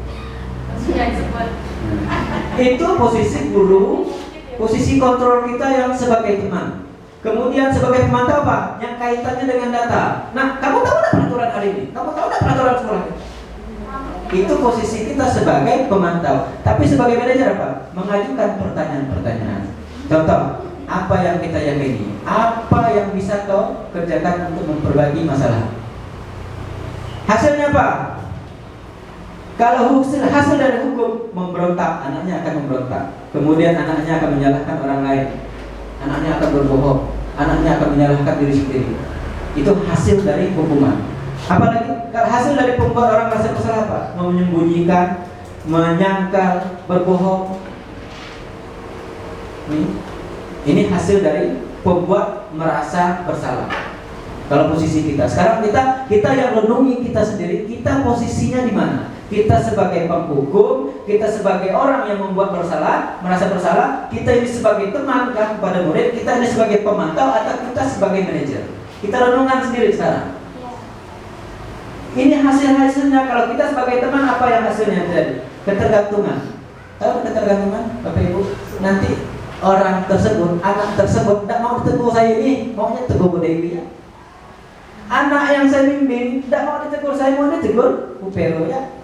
Itu posisi guru, posisi kontrol kita yang sebagai teman. Kemudian sebagai pemantau apa? Yang kaitannya dengan data. Nah, kamu tahu tidak peraturan hari ini? Kamu tahu tidak peraturan sekolah ini? Itu posisi kita sebagai pemantau. Tapi sebagai manajer apa? Mengajukan pertanyaan-pertanyaan. Contoh, apa yang kita yakini? Apa yang bisa kau kerjakan untuk memperbaiki masalah? Hasilnya apa? Kalau hasil dari hukum memberontak, anaknya akan memberontak. Kemudian anaknya akan menyalahkan orang lain. Anaknya akan berbohong. Anaknya akan menyalahkan diri sendiri. Itu hasil dari hukuman. Apalagi hasil dari pembuat orang merasa bersalah apa? Menyembunyikan, menyangkal, berbohong. Ini hasil dari pembuat merasa bersalah. Kalau posisi kita sekarang, kita yang renungi kita sendiri, kita posisinya di mana? Kita sebagai penghukum, kita sebagai orang yang membuat bersalah, merasa bersalah, kita ini sebagai teman kan kepada murid, kita ini sebagai pemantau atau kita sebagai manajer. Kita renungan sendiri sekarang. Ini hasilnya kalau kita sebagai teman apa yang hasilnya terjadi? Ketergantungan. Tahu ketergantungan, Bapak Ibu? Nanti orang tersebut, anak tersebut tidak mau ditegur saya ini, maunya tegur Bu Dewi ya. Anak yang saya bimbing tidak mau ditegur saya, mau ditegur Bu Pero ya.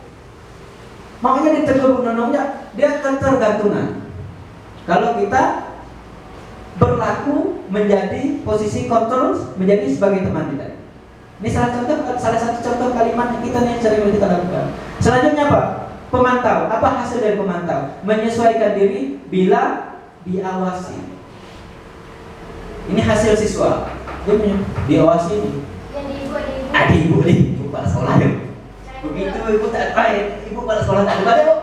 Maunya ditegur Bu Nonong ya. Dia ketergantungan. Kalau kita berlaku menjadi posisi kontrol, menjadi sebagai teman kita. Ini salah satu contoh kalimat kita nih yang sering kita lakukan. Selanjutnya apa? Pemantau. Apa hasil dari pemantau? Menyesuaikan diri bila diawasi. Ini hasil siswa. Dia diawasi ini. Ibu kepala sekolah yuk. Begitu ibu tak baik, ibu kepala sekolah tak ada yuk.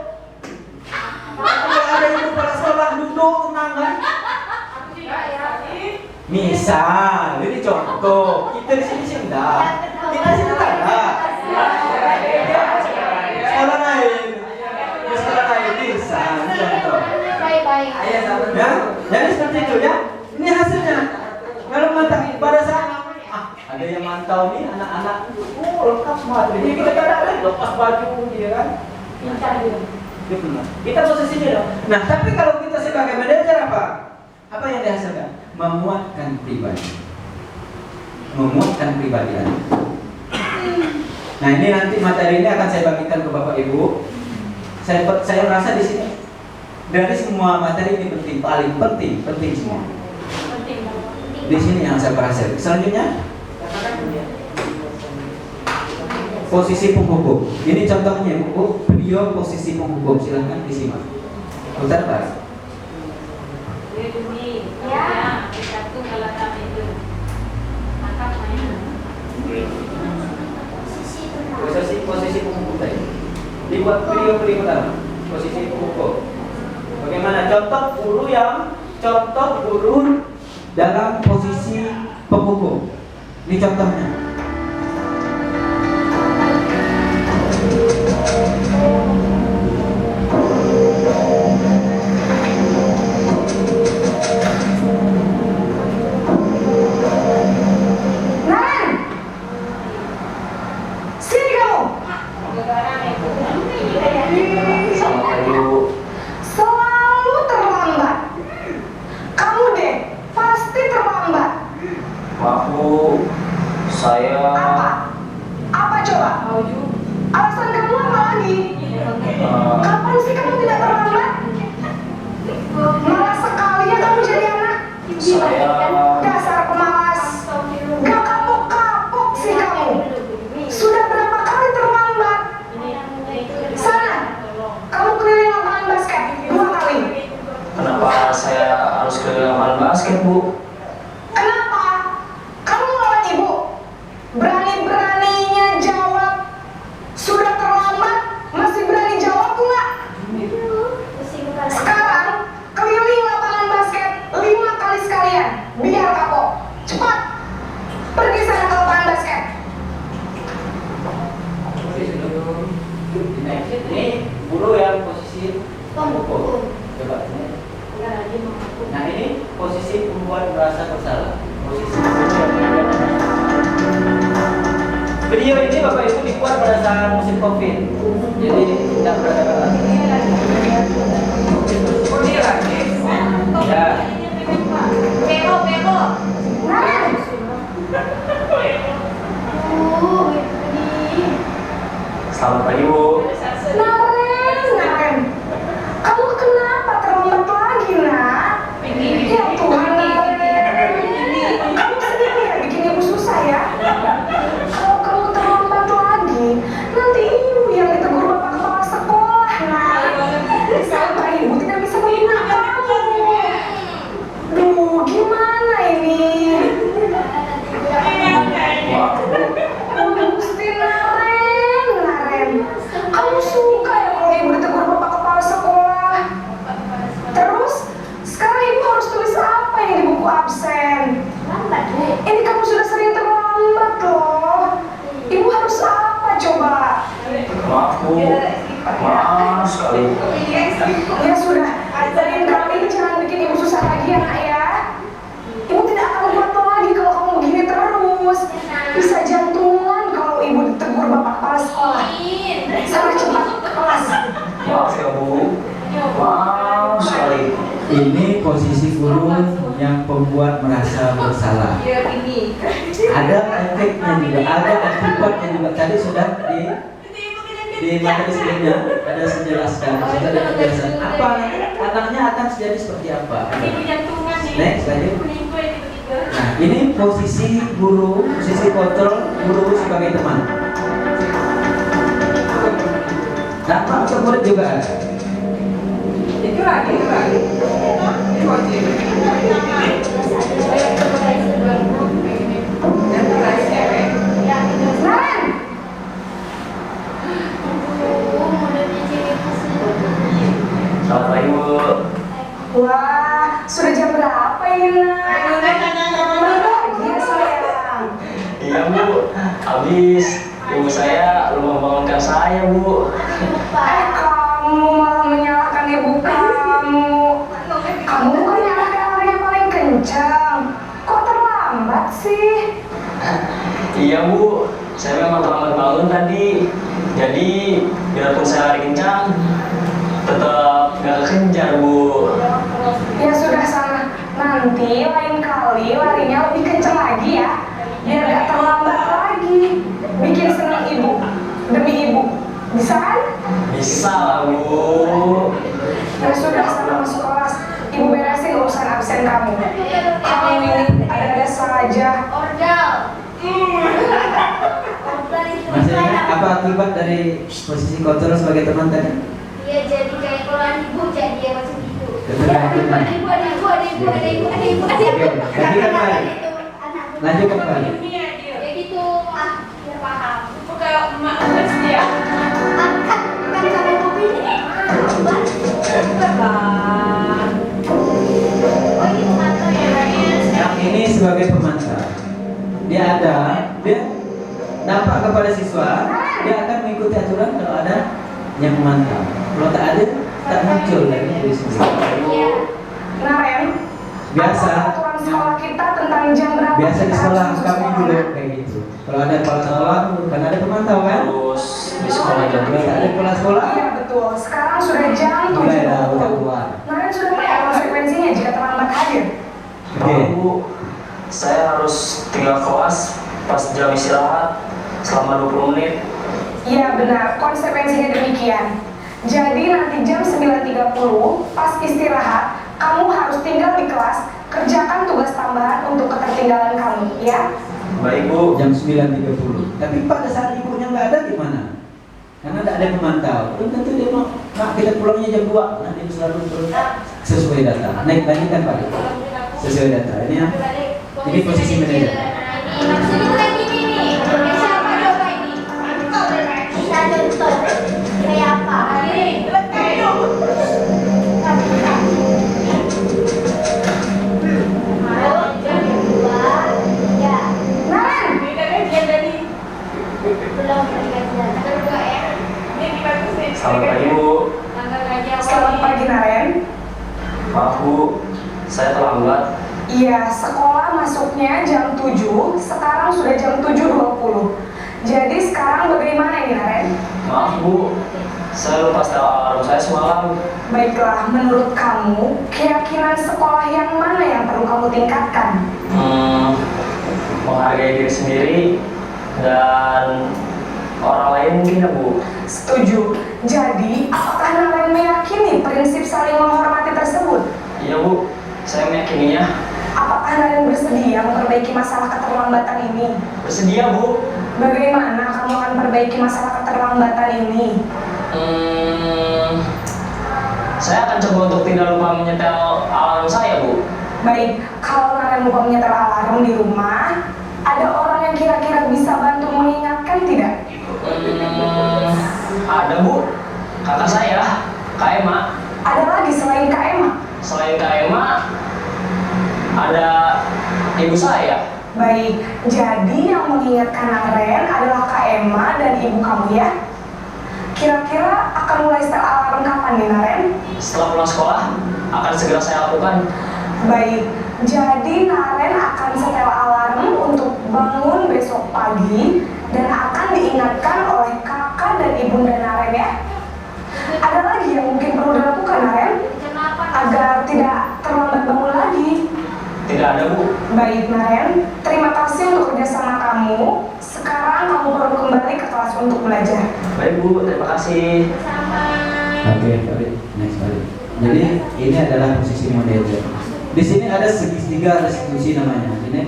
Kalau ada ibu kepala sekolah duduk tenang kan? Misal, ini contoh. Kita di sini sih enggak. Kita di sini tak ada. Sekolah lain. Sekolah lain bisa contoh. Baik-baik. Ya, jadi seperti itu ya. Ini hasilnya. Kalau mantap pada saat ada yang mantau nih anak-anak, lengkap semua. Jadi kita kadang-kadang lepas baju dia kan. Pintar dia. Kita posisinya dong. Nah, tapi kalau kita sebagai manajer apa? Apa yang dihasilkan? Memuatkan pribadi. Memuatkan pribadi Anda. Nah, ini nanti materi ini akan saya bagikan ke Bapak Ibu. Saya merasa di sini dari semua materi ini penting, paling penting semua. Di sini yang saya berhasil. Selanjutnya posisi penghukum. Ini contohnya Bu, beliau posisi penghukum. Silahkan disimak. Putar Pak. Posisi penghukum tadi. Dibuat video pertama. Posisi penghukum. Bagaimana contoh guru dalam posisi penghukum. Ini contohnya. Nah ini posisi pembuat merasa bersalah. Video ini Bapak Ibu dibuat pada saat musim COVID, jadi tidak berada lagi. Ya. Selamat pagi Bu. Naren, kamu kenapa terlambat lagi nak? Ya Tuhan Naren, kamu sendiri ya bikin ibu susah ya. Kalau kamu terlambat lagi, nanti ibu yang ditegur bapak kepala Ini posisi guru yang pembuat merasa bersalah. Ada efeknya juga, ada akibatnya juga. Tadi sudah di materi sebelumnya ada menjelaskan, sudah ada penjelasan apa anaknya akan jadi seperti apa. Next lanjut. Nah, ini posisi guru, posisi kontrol guru sebagai teman. Dampak untuk murid juga ada. Itu lagi. Ini wajib. Naren, Selamat pagi Bu. wah, sudah jam berapa ini, Nak? Belum pagi ya, sayang. Iya Bu, habis ibu saya lupa membangunkan saya Bu. Kamu malah menyalahkan ibu kamu. Kamu bukannya anak yang paling kencang. Kok terlambat sih? Iya Bu, saya memang terlambat bangun tadi. Jadi biarpun saya lari kencang, tetap gak kekejar Bu. Ya sudah sana. Nanti lain kali larinya lebih kencang lagi ya. Biar gak terlambat lagi. Bikin senang ibu. Demi ibu. Bisa kan? Bisa lah Bu. Ya sudah sana masuk kelas. Ibu beresin urusan absen kamu. Kamu ini ada-ada saja. Masih ingat apa akibat dari posisi kontrol sebagai teman tadi? Iya, jadi kayak kalau ibu jadi ya macam itu. Ketergantungan. Oke, tadi kan baik. Lanjut kembali. Ya gitu, biar paham. Yang ini sebagai pemantau. Dia nampak kepada siswa, dia akan mengikuti aturan kalau ada yang memantau. Kalau tak ada, tak muncul lagi dari sendiri. Naren, Biasa. apa aturan sekolah kita tentang jam berapa Biasa di kita sekolah harus masuk kami sekolah? dulu kayak gitu. Kalau ada kepala sekolah, kan ada pemantau kan? Terus di sekolah Kalau juga. tak ada kepala sekolah, Iya betul, sekarang sudah jam mulai dah udah 7.20. keluar. Naren sudah tahu konsekuensinya jika terlambat hadir. Oke. Bu, saya harus tinggal kelas pas jam istirahat selama 20 menit. Iya benar, konsekuensinya demikian. Jadi nanti jam 9.30 pas istirahat, kamu harus tinggal di kelas, kerjakan tugas tambahan untuk ketertinggalan kamu, ya? Baik Bu. Jam 9.30. Tapi pada saat ibunya nggak ada gimana? Karena tidak ada pemantau. Belum tentu dia mau, Pak kita pulangnya jam 2. Nanti selalu terus sesuai data. Naik lanjutkan Pak. Sesuai data. Ini posisi manajer. Maksudnya itu kayak gini nih. Kayak siapa coba ini? Kita contoh. Kayak apa? Naren, Selamat pagi Bu. selamat pagi Naren. Maaf Bu, saya terlambat. Iya, sekolah masuknya jam 7, sekarang sudah jam 7.20. Jadi sekarang bagaimana ini Naren? Maaf Bu, saya lupa setel alarm saya semalam. Baiklah, menurut kamu, keyakinan sekolah yang mana yang perlu kamu tingkatkan? Menghargai diri sendiri dan orang lain mungkin ya Bu. Setuju. Jadi, apakah Naren meyakini prinsip saling menghormati tersebut? Iya Bu, saya meyakininya. Apakah Naren bersedia memperbaiki masalah keterlambatan ini? Bersedia Bu. Bagaimana kamu akan perbaiki masalah keterlambatan ini? Saya akan coba untuk tidak lupa menyetel alarm saya Bu. Baik, kalau Naren lupa menyetel alarm di rumah, ada orang yang kira-kira bisa bantu mengingatkan tidak? Ada Bu, kakak saya, Kak Emma. Ada lagi selain Kak Emma? Selain Kak Emma, ada ibu saya. Baik, jadi yang mengingatkan Naren adalah Kak Emma dan ibu kamu ya? Kira-kira akan mulai setel alarm kapan nih Naren? Setelah pulang sekolah, akan segera saya lakukan. Baik, jadi Naren akan setel alarm untuk bangun besok pagi dan akan diingatkan oleh kakak dan ibunda Naren ya. Ada lagi yang mungkin perlu dilakukan Naren? Kenapa agar tidak terlambat bangun lagi. Tidak ada, Bu. Baik, Naren. Terima kasih untuk kerjasama kamu. Sekarang kamu perlu kembali ke kelas untuk belajar. Baik, Bu. Terima kasih. Oke, Farid. Next, Farid. Jadi ini adalah posisi model. Di sini ada segitiga restitusi namanya. Ini.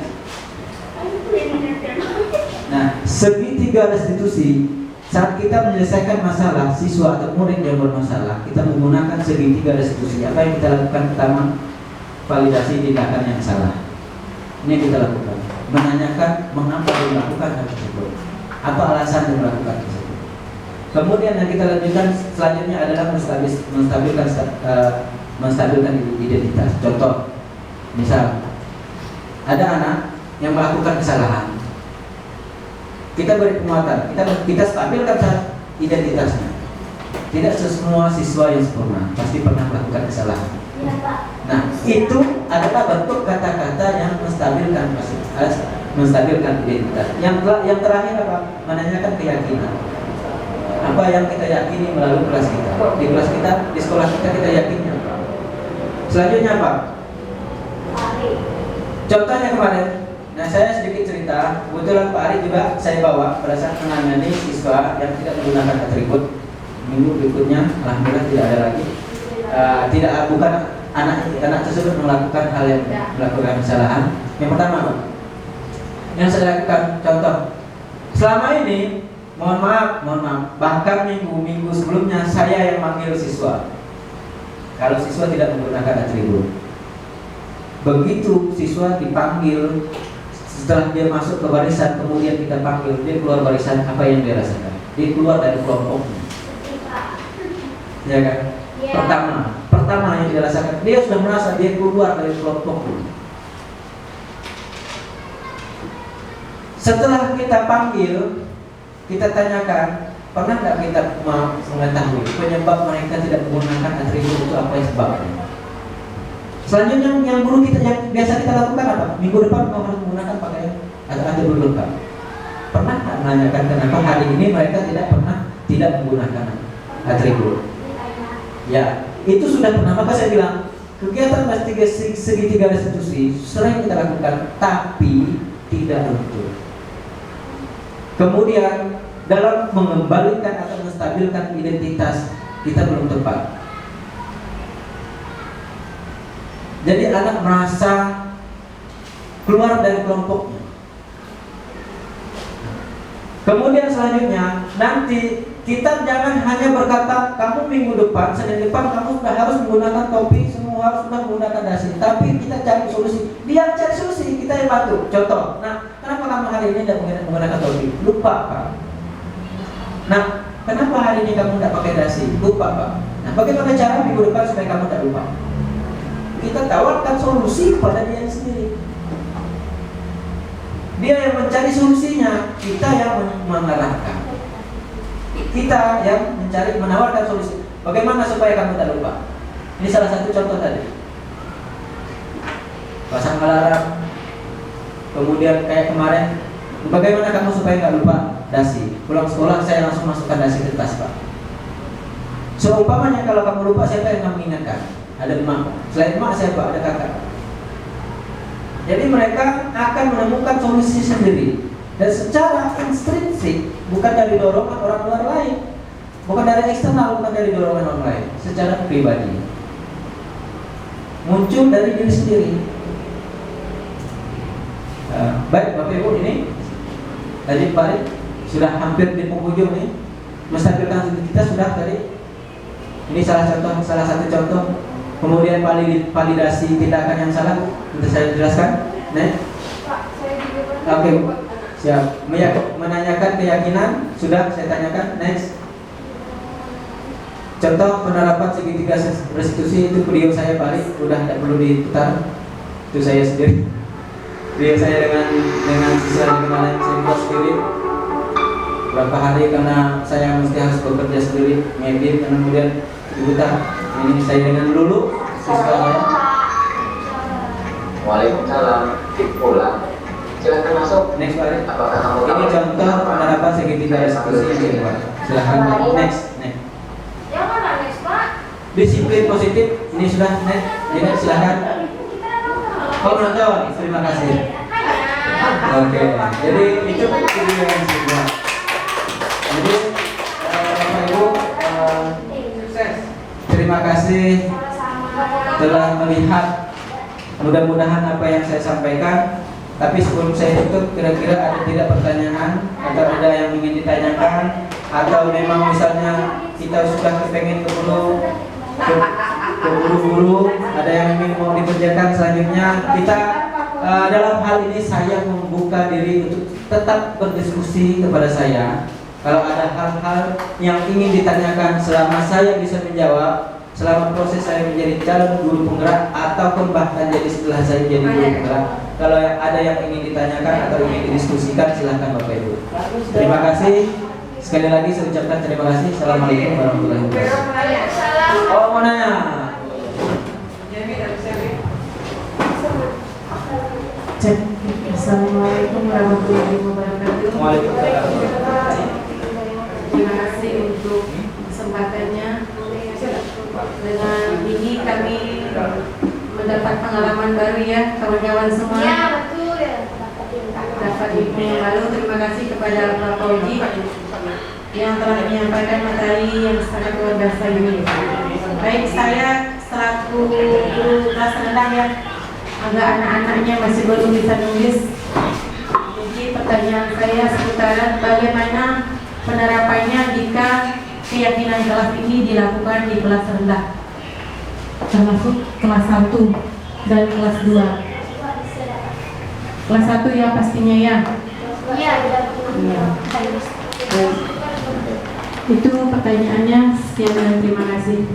Nah, segitiga restitusi saat kita menyelesaikan masalah siswa atau murid yang bermasalah, kita menggunakan segitiga restitusi. Apa yang kita lakukan pertama? Validasi tindakan yang salah. Ini yang kita lakukan. Menanyakan mengapa dia melakukan hal tersebut. Apa alasan dia melakukan tersebut. Kemudian yang kita lanjutkan selanjutnya adalah menstabilkan identitas. Contoh, misal ada anak yang melakukan kesalahan. Kita beri penguatan, kita stabilkan identitasnya. Tidak semua siswa yang sempurna, pasti pernah melakukan kesalahan. Nah, itu adalah bentuk kata-kata yang menstabilkan identitas. Yang terakhir apa? Menanyakan keyakinan. Apa yang kita yakini melalui kelas kita. Di kelas kita, di sekolah kita yakinnya apa? Selanjutnya apa? Contohnya kemarin. Nah, saya sedikit cerita. Kebetulan Pak Ari juga saya bawa pada saat menangani siswa yang tidak menggunakan atribut. Minggu berikutnya, alhamdulillah tidak ada lagi. Bukan anak tersebut melakukan hal yang melakukan kesalahan. Yang pertama, yang saya lakukan contoh. Selama ini, mohon maaf, bahkan minggu sebelumnya saya yang manggil siswa. Kalau siswa tidak menggunakan atribut, begitu siswa dipanggil, setelah dia masuk ke barisan, kemudian kita panggil, dia keluar barisan, apa yang dia rasakan? Dia keluar dari kelompoknya. Ya kan? Pertama yang dia rasakan, dia sudah merasa dia keluar dari kelompoknya. Setelah kita panggil, kita tanyakan, pernah nggak kita mengetahui penyebab mereka tidak menggunakan atribut itu apa yang sebabnya? Selanjutnya yang guru kita yang biasa kita lakukan apa? Minggu depan mau harus menggunakan pakaian atau atribut lengkap. Pernah nggak menanyakan kenapa hari ini mereka tidak menggunakan atribut? Ya, itu sudah pernah. Maka saya bilang kegiatan segitiga restitusi sering kita lakukan, tapi tidak utuh. Kemudian dalam mengembalikan atau menstabilkan identitas kita belum tepat. Jadi anak merasa keluar dari kelompoknya. Kemudian selanjutnya nanti kita jangan hanya berkata kamu minggu depan, Senin depan kamu sudah harus menggunakan topi, semua harus sudah menggunakan dasi. Tapi kita cari solusi. Dia cari solusi, kita yang bantu. Contoh, nah kenapa kamu hari ini tidak menggunakan topi? Lupa Pak. Nah kenapa hari ini kamu tidak pakai dasi? Lupa Pak. Nah bagaimana cara minggu depan supaya kamu tidak lupa? Kita tawarkan solusi kepada dia sendiri. Dia yang mencari solusinya, kita yang mengarahkan. Kita yang menawarkan solusi. Bagaimana supaya kamu tak lupa? Ini salah satu contoh tadi. Pasang alarm. Kemudian kayak kemarin, bagaimana kamu supaya nggak lupa dasi? Pulang sekolah saya langsung masukkan dasi ke tas Pak. Seumpamanya kalau kamu lupa, siapa yang mengingatkan? Ada emak. Selain emak siapa? Ada kakak. Jadi mereka akan menemukan solusi sendiri. Dan secara intrinsik, bukan dari dorongan orang luar lain, bukan dari eksternal, bukan dari dorongan orang lain, secara pribadi muncul dari diri sendiri. Baik Bapak Ibu, ini tadi Pak Ari sudah hampir di penghujung nih. Menstabilkan kita sudah tadi. Ini salah satu contoh. Kemudian validasi tindakan yang salah, bisa saya jelaskan. Oke, siap. Menanyakan keyakinan sudah saya tanyakan. Next. Contoh penerapan segitiga restitusi itu video saya Pak Ari, udah tidak perlu diputar. Itu saya sendiri. Video saya dengan siswa yang lain saya buat sendiri. Berapa hari karena saya mesti harus bekerja sendiri, ngedit, dan kemudian diputar. Ini saya dengan dulu siswa saya. Waalaikumsalam. Pulang. Silahkan masuk. Next Pak Ari. Apakah kamu Ini contoh penerapan segitiga restitusi yang dibuat. Silahkan next. Jangan nangis Pak. Disiplin positif. Ini Ini sudah, Nek? Tidak, silakan. Oh, penonton, terima kasih. Oke, jadi itu video yang kedua. Jadi Bapak Ibu sukses. Terima kasih telah melihat. Mudah-mudahan apa yang saya sampaikan. Tapi sebelum saya tutup, kira-kira ada tidak pertanyaan atau ada yang ingin ditanyakan, atau memang misalnya kita sudah kepengen keburu-buru, ada yang ingin mau dikerjakan selanjutnya. Kita dalam hal ini saya membuka diri untuk tetap berdiskusi kepada saya. Kalau ada hal-hal yang ingin ditanyakan, selama saya bisa menjawab, selama proses saya menjadi calon guru penggerak ataupun bahkan jadi setelah saya jadi guru penggerak, kalau ada yang ingin ditanyakan atau ingin didiskusikan, silahkan Bapak Ibu. Terima kasih. Sekali lagi saya ucapkan terima kasih. Assalamualaikum warahmatullahi wabarakatuh. Oh, mau nanya? Cek. Assalamualaikum warahmatullahi wabarakatuh. Waalaikumsalam. Terima kasih untuk kesempatannya. Dengan ini kami mendapat pengalaman baru ya, kawan-kawan semua. Ya, betul ya. Dapat ilmu yang baru. Terima kasih kepada Pak Fauji yang telah menyampaikan materi yang sangat luar biasa ini. Baik, saya selaku guru kelas rendah ya, agak anak-anaknya masih belum bisa nulis. Jadi pertanyaan saya seputaran bagaimana penerapannya jika keyakinan kelas ini dilakukan di kelas rendah, termasuk kelas 1 dan kelas 2. Kelas 1 ya pastinya ya. Iya, Iya. Itu pertanyaannya. Sekian dan terima kasih.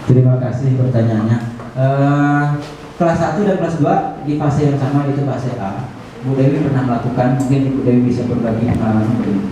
Terima kasih pertanyaannya. Kelas 1 dan kelas 2 di fase yang sama, itu fase A. Bu Dewi pernah melakukan, mungkin Ibu Dewi bisa berbagi pengalaman.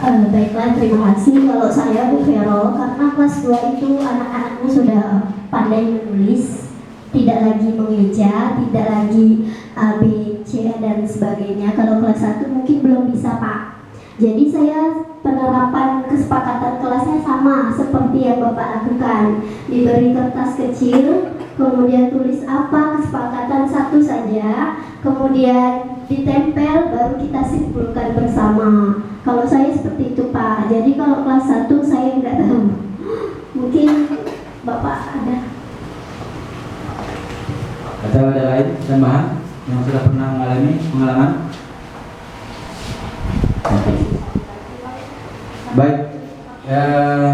Baiklah, terima kasih. Kalau saya Bu Vero, karena kelas 2 itu anak-anaknya sudah pandai menulis, tidak lagi mengeja, tidak lagi A, B, C, dan sebagainya. Kalau kelas 1 mungkin belum bisa Pak. Jadi saya penerapan kesepakatan kelasnya sama seperti yang Bapak lakukan. Diberi kertas kecil, kemudian tulis apa, kesepakatan satu saja, kemudian ditempel, baru kita simpulkan bersama. Kalau saya seperti itu Pak. Jadi kalau kelas 1 saya nggak tahu. Mungkin Bapak ada. Atau ada lain tambahan yang sudah pernah mengalami pengalaman? Baik,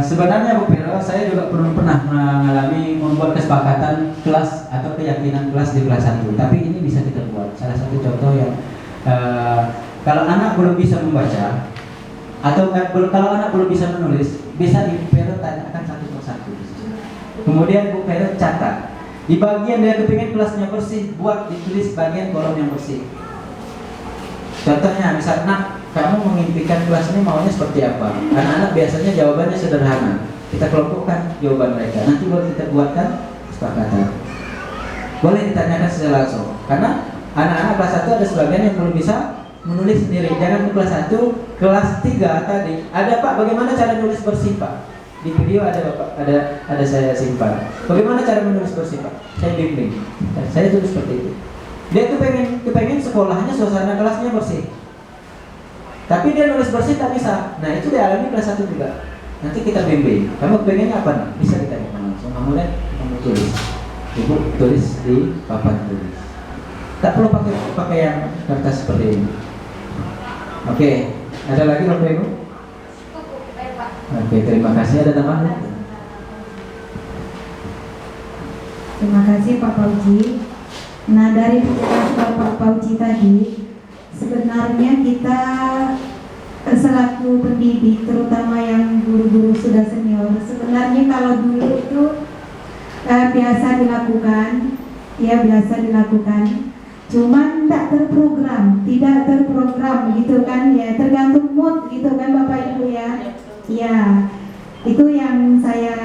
sebenarnya Bu Vero, saya juga pernah mengalami membuat kesepakatan kelas atau keyakinan kelas di kelas 1. Tapi ini bisa kita buat. Salah satu contoh yang kalau anak belum bisa membaca atau kalau anak belum bisa menulis, bisa di Vero tanyakan satu persatu. Kemudian Bu Vero catat di bagian dia kepingin kelasnya bersih, buat ditulis bagian kolom yang bersih. Contohnya, misalnya kamu mengimpikan kelas ini maunya seperti apa? Anak-anak biasanya jawabannya sederhana. Kita kelompokkan jawaban mereka. Nanti baru kita buatkan kesepakatan. Boleh ditanyakan secara langsung. Karena anak-anak kelas 1 ada sebagian yang belum bisa menulis sendiri. Jangan ke kelas 1, kelas 3 tadi. Ada Pak, bagaimana cara menulis bersih Pak? Di video ada Bapak, ada saya simpan. Bagaimana cara menulis bersih Pak? Saya bimbing. Saya tulis seperti itu. Dia tuh kepengen sekolahnya suasana kelasnya bersih. Tapi dia nulis bersih tak bisa. Nah itu dialami kelas 1 juga. Nanti kita bimbing. Kamu pengennya apa nih? Bisa kita langsung. Kemudian kamu tulis. Ibu tulis di papan tulis. Tak perlu pakai yang kertas seperti ini. Oke, ada lagi Bapak Ibu? Oke, terima kasih. Ada tambahan? Terima kasih Pak Fauji. Nah, dari penjelasan Bapak Fauji tadi, sebenarnya kita selaku pendidik, terutama yang guru-guru sudah senior, sebenarnya kalau dulu itu biasa dilakukan, ya biasa dilakukan, cuman tidak terprogram gitu kan, ya tergantung mood gitu kan Bapak Ibu ya. Ya, itu yang saya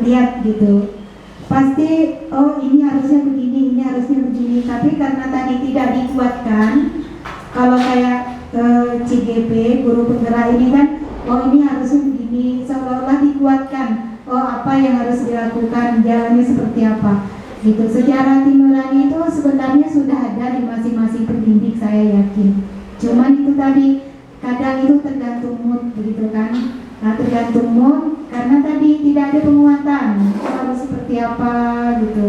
lihat gitu. Pasti, oh ini harusnya begini, ini harusnya begini. Tapi karena tadi tidak dibuatkan, kalau kayak CGP, guru penggerak ini kan, oh ini harusnya begini, seolah-olah dikuatkan, oh apa yang harus dilakukan, jalannya seperti apa. Gitu. Secara hati nurani itu sebenarnya sudah ada di masing-masing pendidik, saya yakin. Cuman itu tadi, kadang itu tergantung mood, begitu kan. Nah, tergantung mood, karena tadi tidak ada penguatan, harus seperti apa gitu.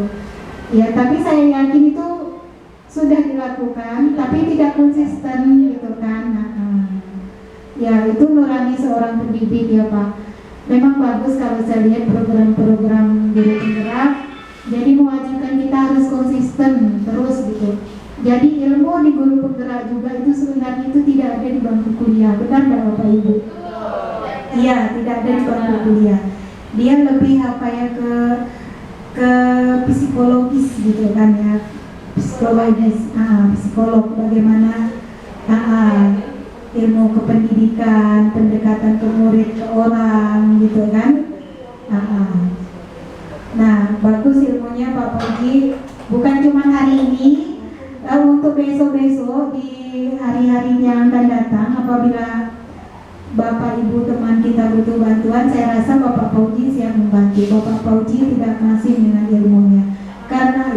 Ya, tapi saya yakin itu sudah dilakukan, tapi tidak konsisten gitu kan. Ya, itu nurani seorang pendidik ya Pak. Memang bagus kalau saya lihat program-program guru penggerak. Jadi mewajibkan kita harus konsisten terus gitu. Jadi ilmu di guru penggerak juga itu sebenarnya itu tidak ada di bangku kuliah, benar nggak Bapak Ibu? Iya, tidak ada di bangku kuliah. Dia lebih apa ya ke psikologis gitu kan ya, psikologis, psikolog bagaimana ilmu kependidikan, pendekatan ke murid ke orang gitu kan. Nah, bagus ilmunya Pak Puji, bukan cuma hari ini, untuk besok-besok di hari-hari yang akan datang apabila Bapak Ibu teman kita butuh bantuan, saya rasa Bapak Puji siap membantu. Bapak Puji tidak masih dengan ilmunya. Karena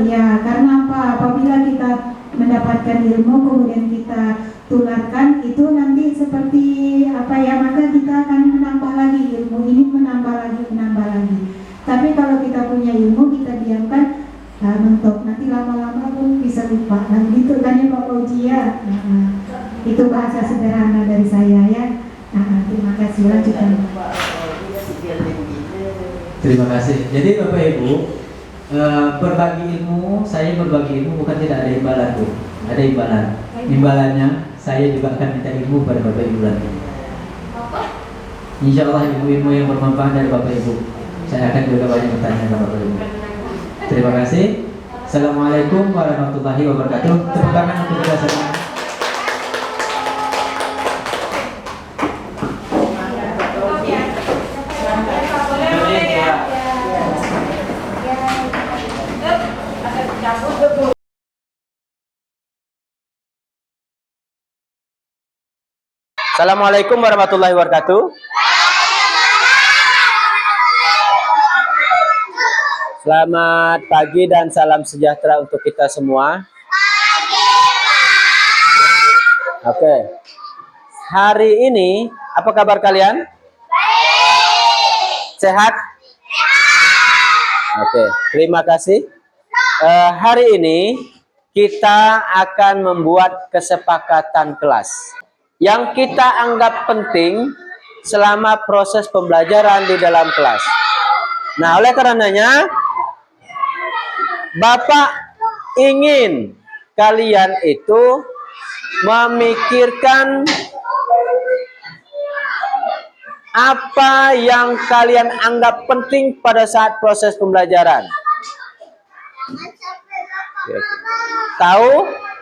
apa? Apabila kita mendapatkan ilmu kemudian kita tularkan, itu nanti seperti apa ya, maka kita akan menambah lagi ilmu ini, menambah lagi. Tapi kalau kita punya ilmu, kita diamkan, mentok, nanti lama-lama pun bisa lupa. Nah gitu kan ya Pak Puji ya. Itu bahasa sederhana dari saya ya. Terima kasih, lanjutkan. Terima kasih. Jadi Bapak Ibu, berbagi ilmu, saya berbagi ilmu bukan tidak ada imbalan Bu. Ada imbalan. Imbalannya saya juga akan minta ilmu pada Bapak Ibu lagi. Insya Allah ilmu-ilmu yang bermanfaat dari Bapak Ibu. Saya akan juga banyak bertanya kepada Bapak Ibu. Terima kasih. Assalamualaikum warahmatullahi wabarakatuh. Tepuk tangan untuk kita semua. Assalamualaikum warahmatullahi wabarakatuh. Selamat pagi dan salam sejahtera untuk kita semua. Oke. Hari ini apa kabar kalian? Sehat? Oke, terima kasih. Hari ini kita akan membuat kesepakatan kelas yang kita anggap penting selama proses pembelajaran di dalam kelas. Nah, oleh karenanya Bapak ingin kalian itu memikirkan apa yang kalian anggap penting pada saat proses pembelajaran. Tahu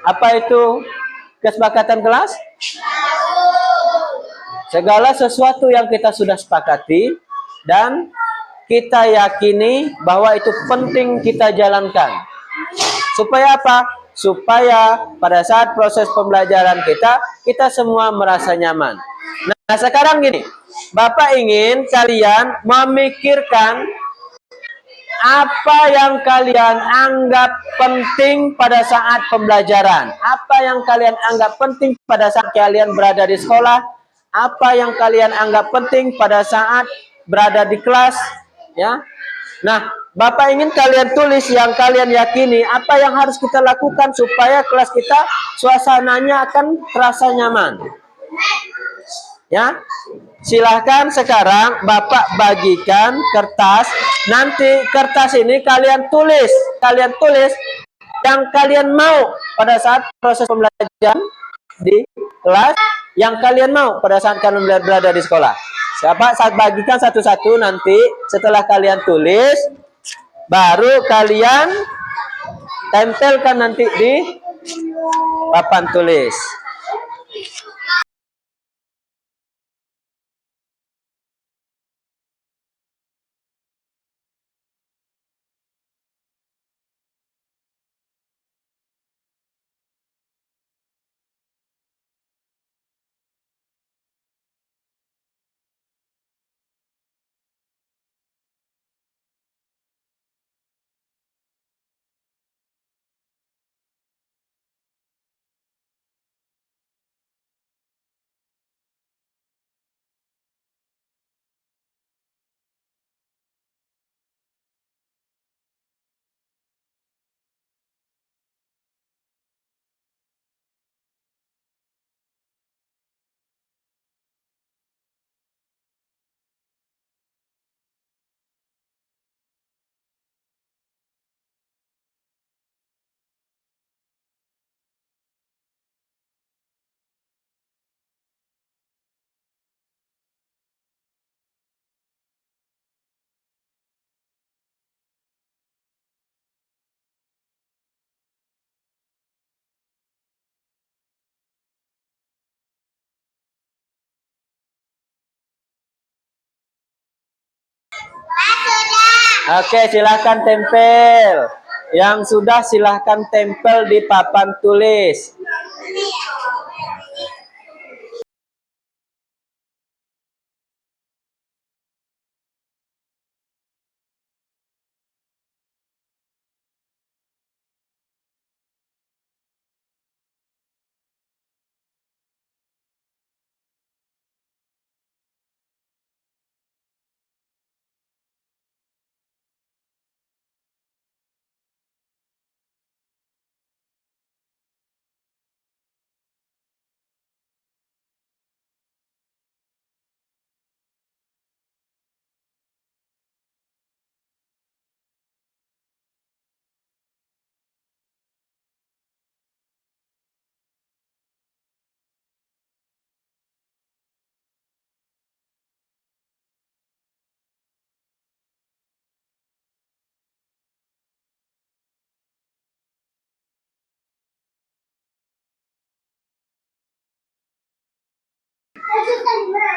apa itu kesepakatan kelas? Segala sesuatu yang kita sudah sepakati dan kita yakini bahwa itu penting kita jalankan. Supaya apa? Supaya pada saat proses pembelajaran kita semua merasa nyaman. Nah, sekarang gini, Bapak ingin kalian memikirkan apa yang kalian anggap penting pada saat pembelajaran. Apa yang kalian anggap penting pada saat kalian berada di sekolah. Apa yang kalian anggap penting pada saat berada di kelas. Ya, nah, Bapak ingin kalian tulis yang kalian yakini apa yang harus kita lakukan supaya kelas kita suasananya akan terasa nyaman. Ya, silahkan sekarang Bapak bagikan kertas. Nanti kertas ini kalian tulis yang kalian mau pada saat proses pembelajaran di kelas, yang kalian mau pada saat kalian berada di sekolah. Siapa saat bagikan satu-satu, nanti setelah kalian tulis baru kalian tempelkan nanti di papan tulis. Oke, silahkan tempel. Yang sudah silahkan tempel di papan tulis.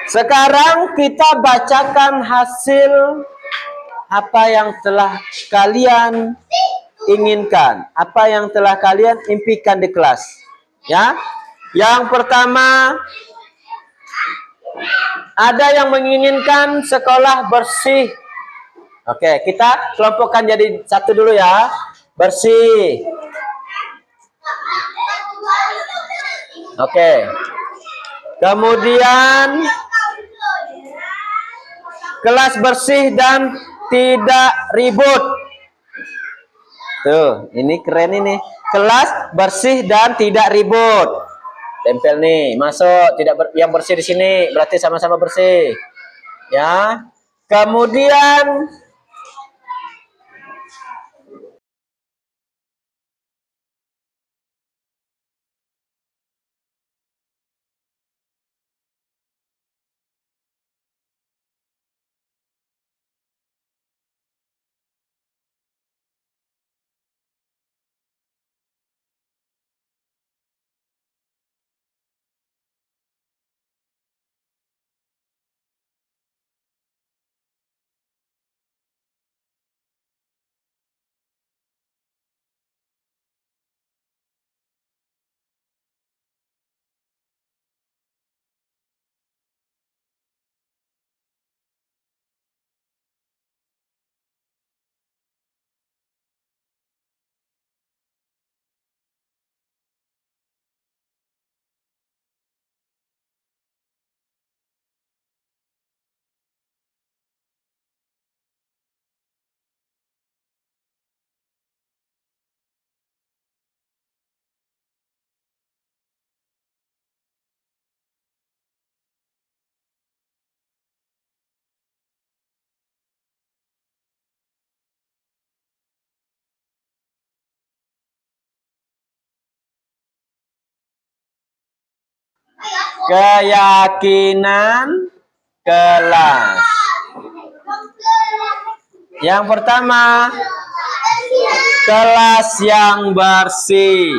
Sekarang kita bacakan hasil apa yang telah kalian inginkan, apa yang telah kalian impikan di kelas. Ya, yang pertama ada yang menginginkan sekolah bersih. Oke, kita kelompokkan jadi satu dulu ya. Bersih. Oke. Kemudian kelas bersih dan tidak ribut. Tuh, ini keren ini. Kelas bersih dan tidak ribut. Tempel nih, masuk. Yang bersih di sini, berarti sama-sama bersih. Ya. Kemudian keyakinan kelas. Yang pertama, kelas yang bersih.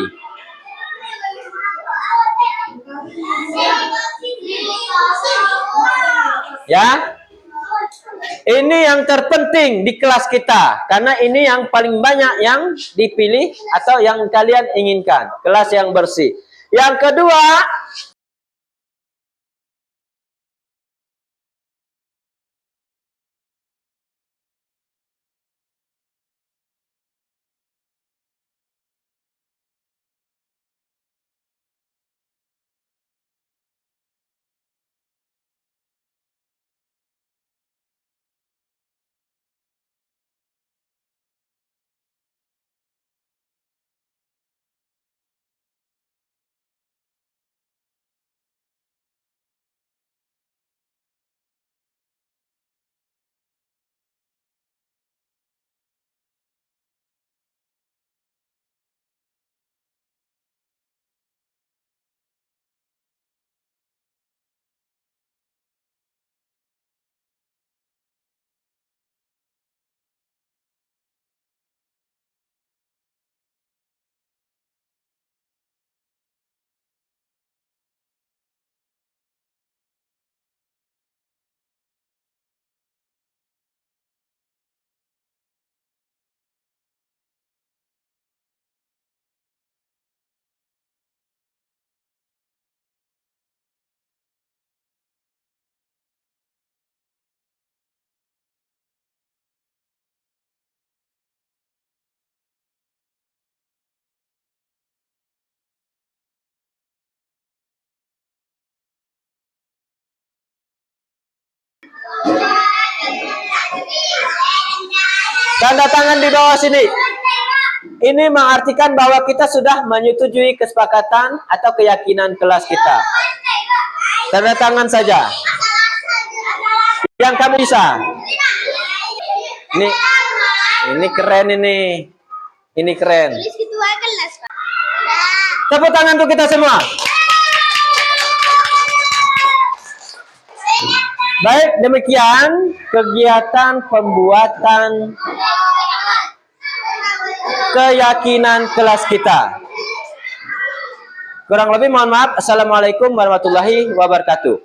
Ya, ini yang terpenting di kelas kita, karena ini yang paling banyak yang dipilih atau yang kalian inginkan, kelas yang bersih. Yang kedua, Tanda tangan di bawah sini. Ini mengartikan bahwa kita sudah menyetujui kesepakatan atau keyakinan kelas kita. Tanda tangan saja. Yang kamu bisa. Ini keren ini. Ini keren. Tepuk tangan untuk kita semua. Baik, demikian kegiatan pembuatan keyakinan kelas kita. Kurang lebih mohon maaf. Assalamualaikum warahmatullahi wabarakatuh.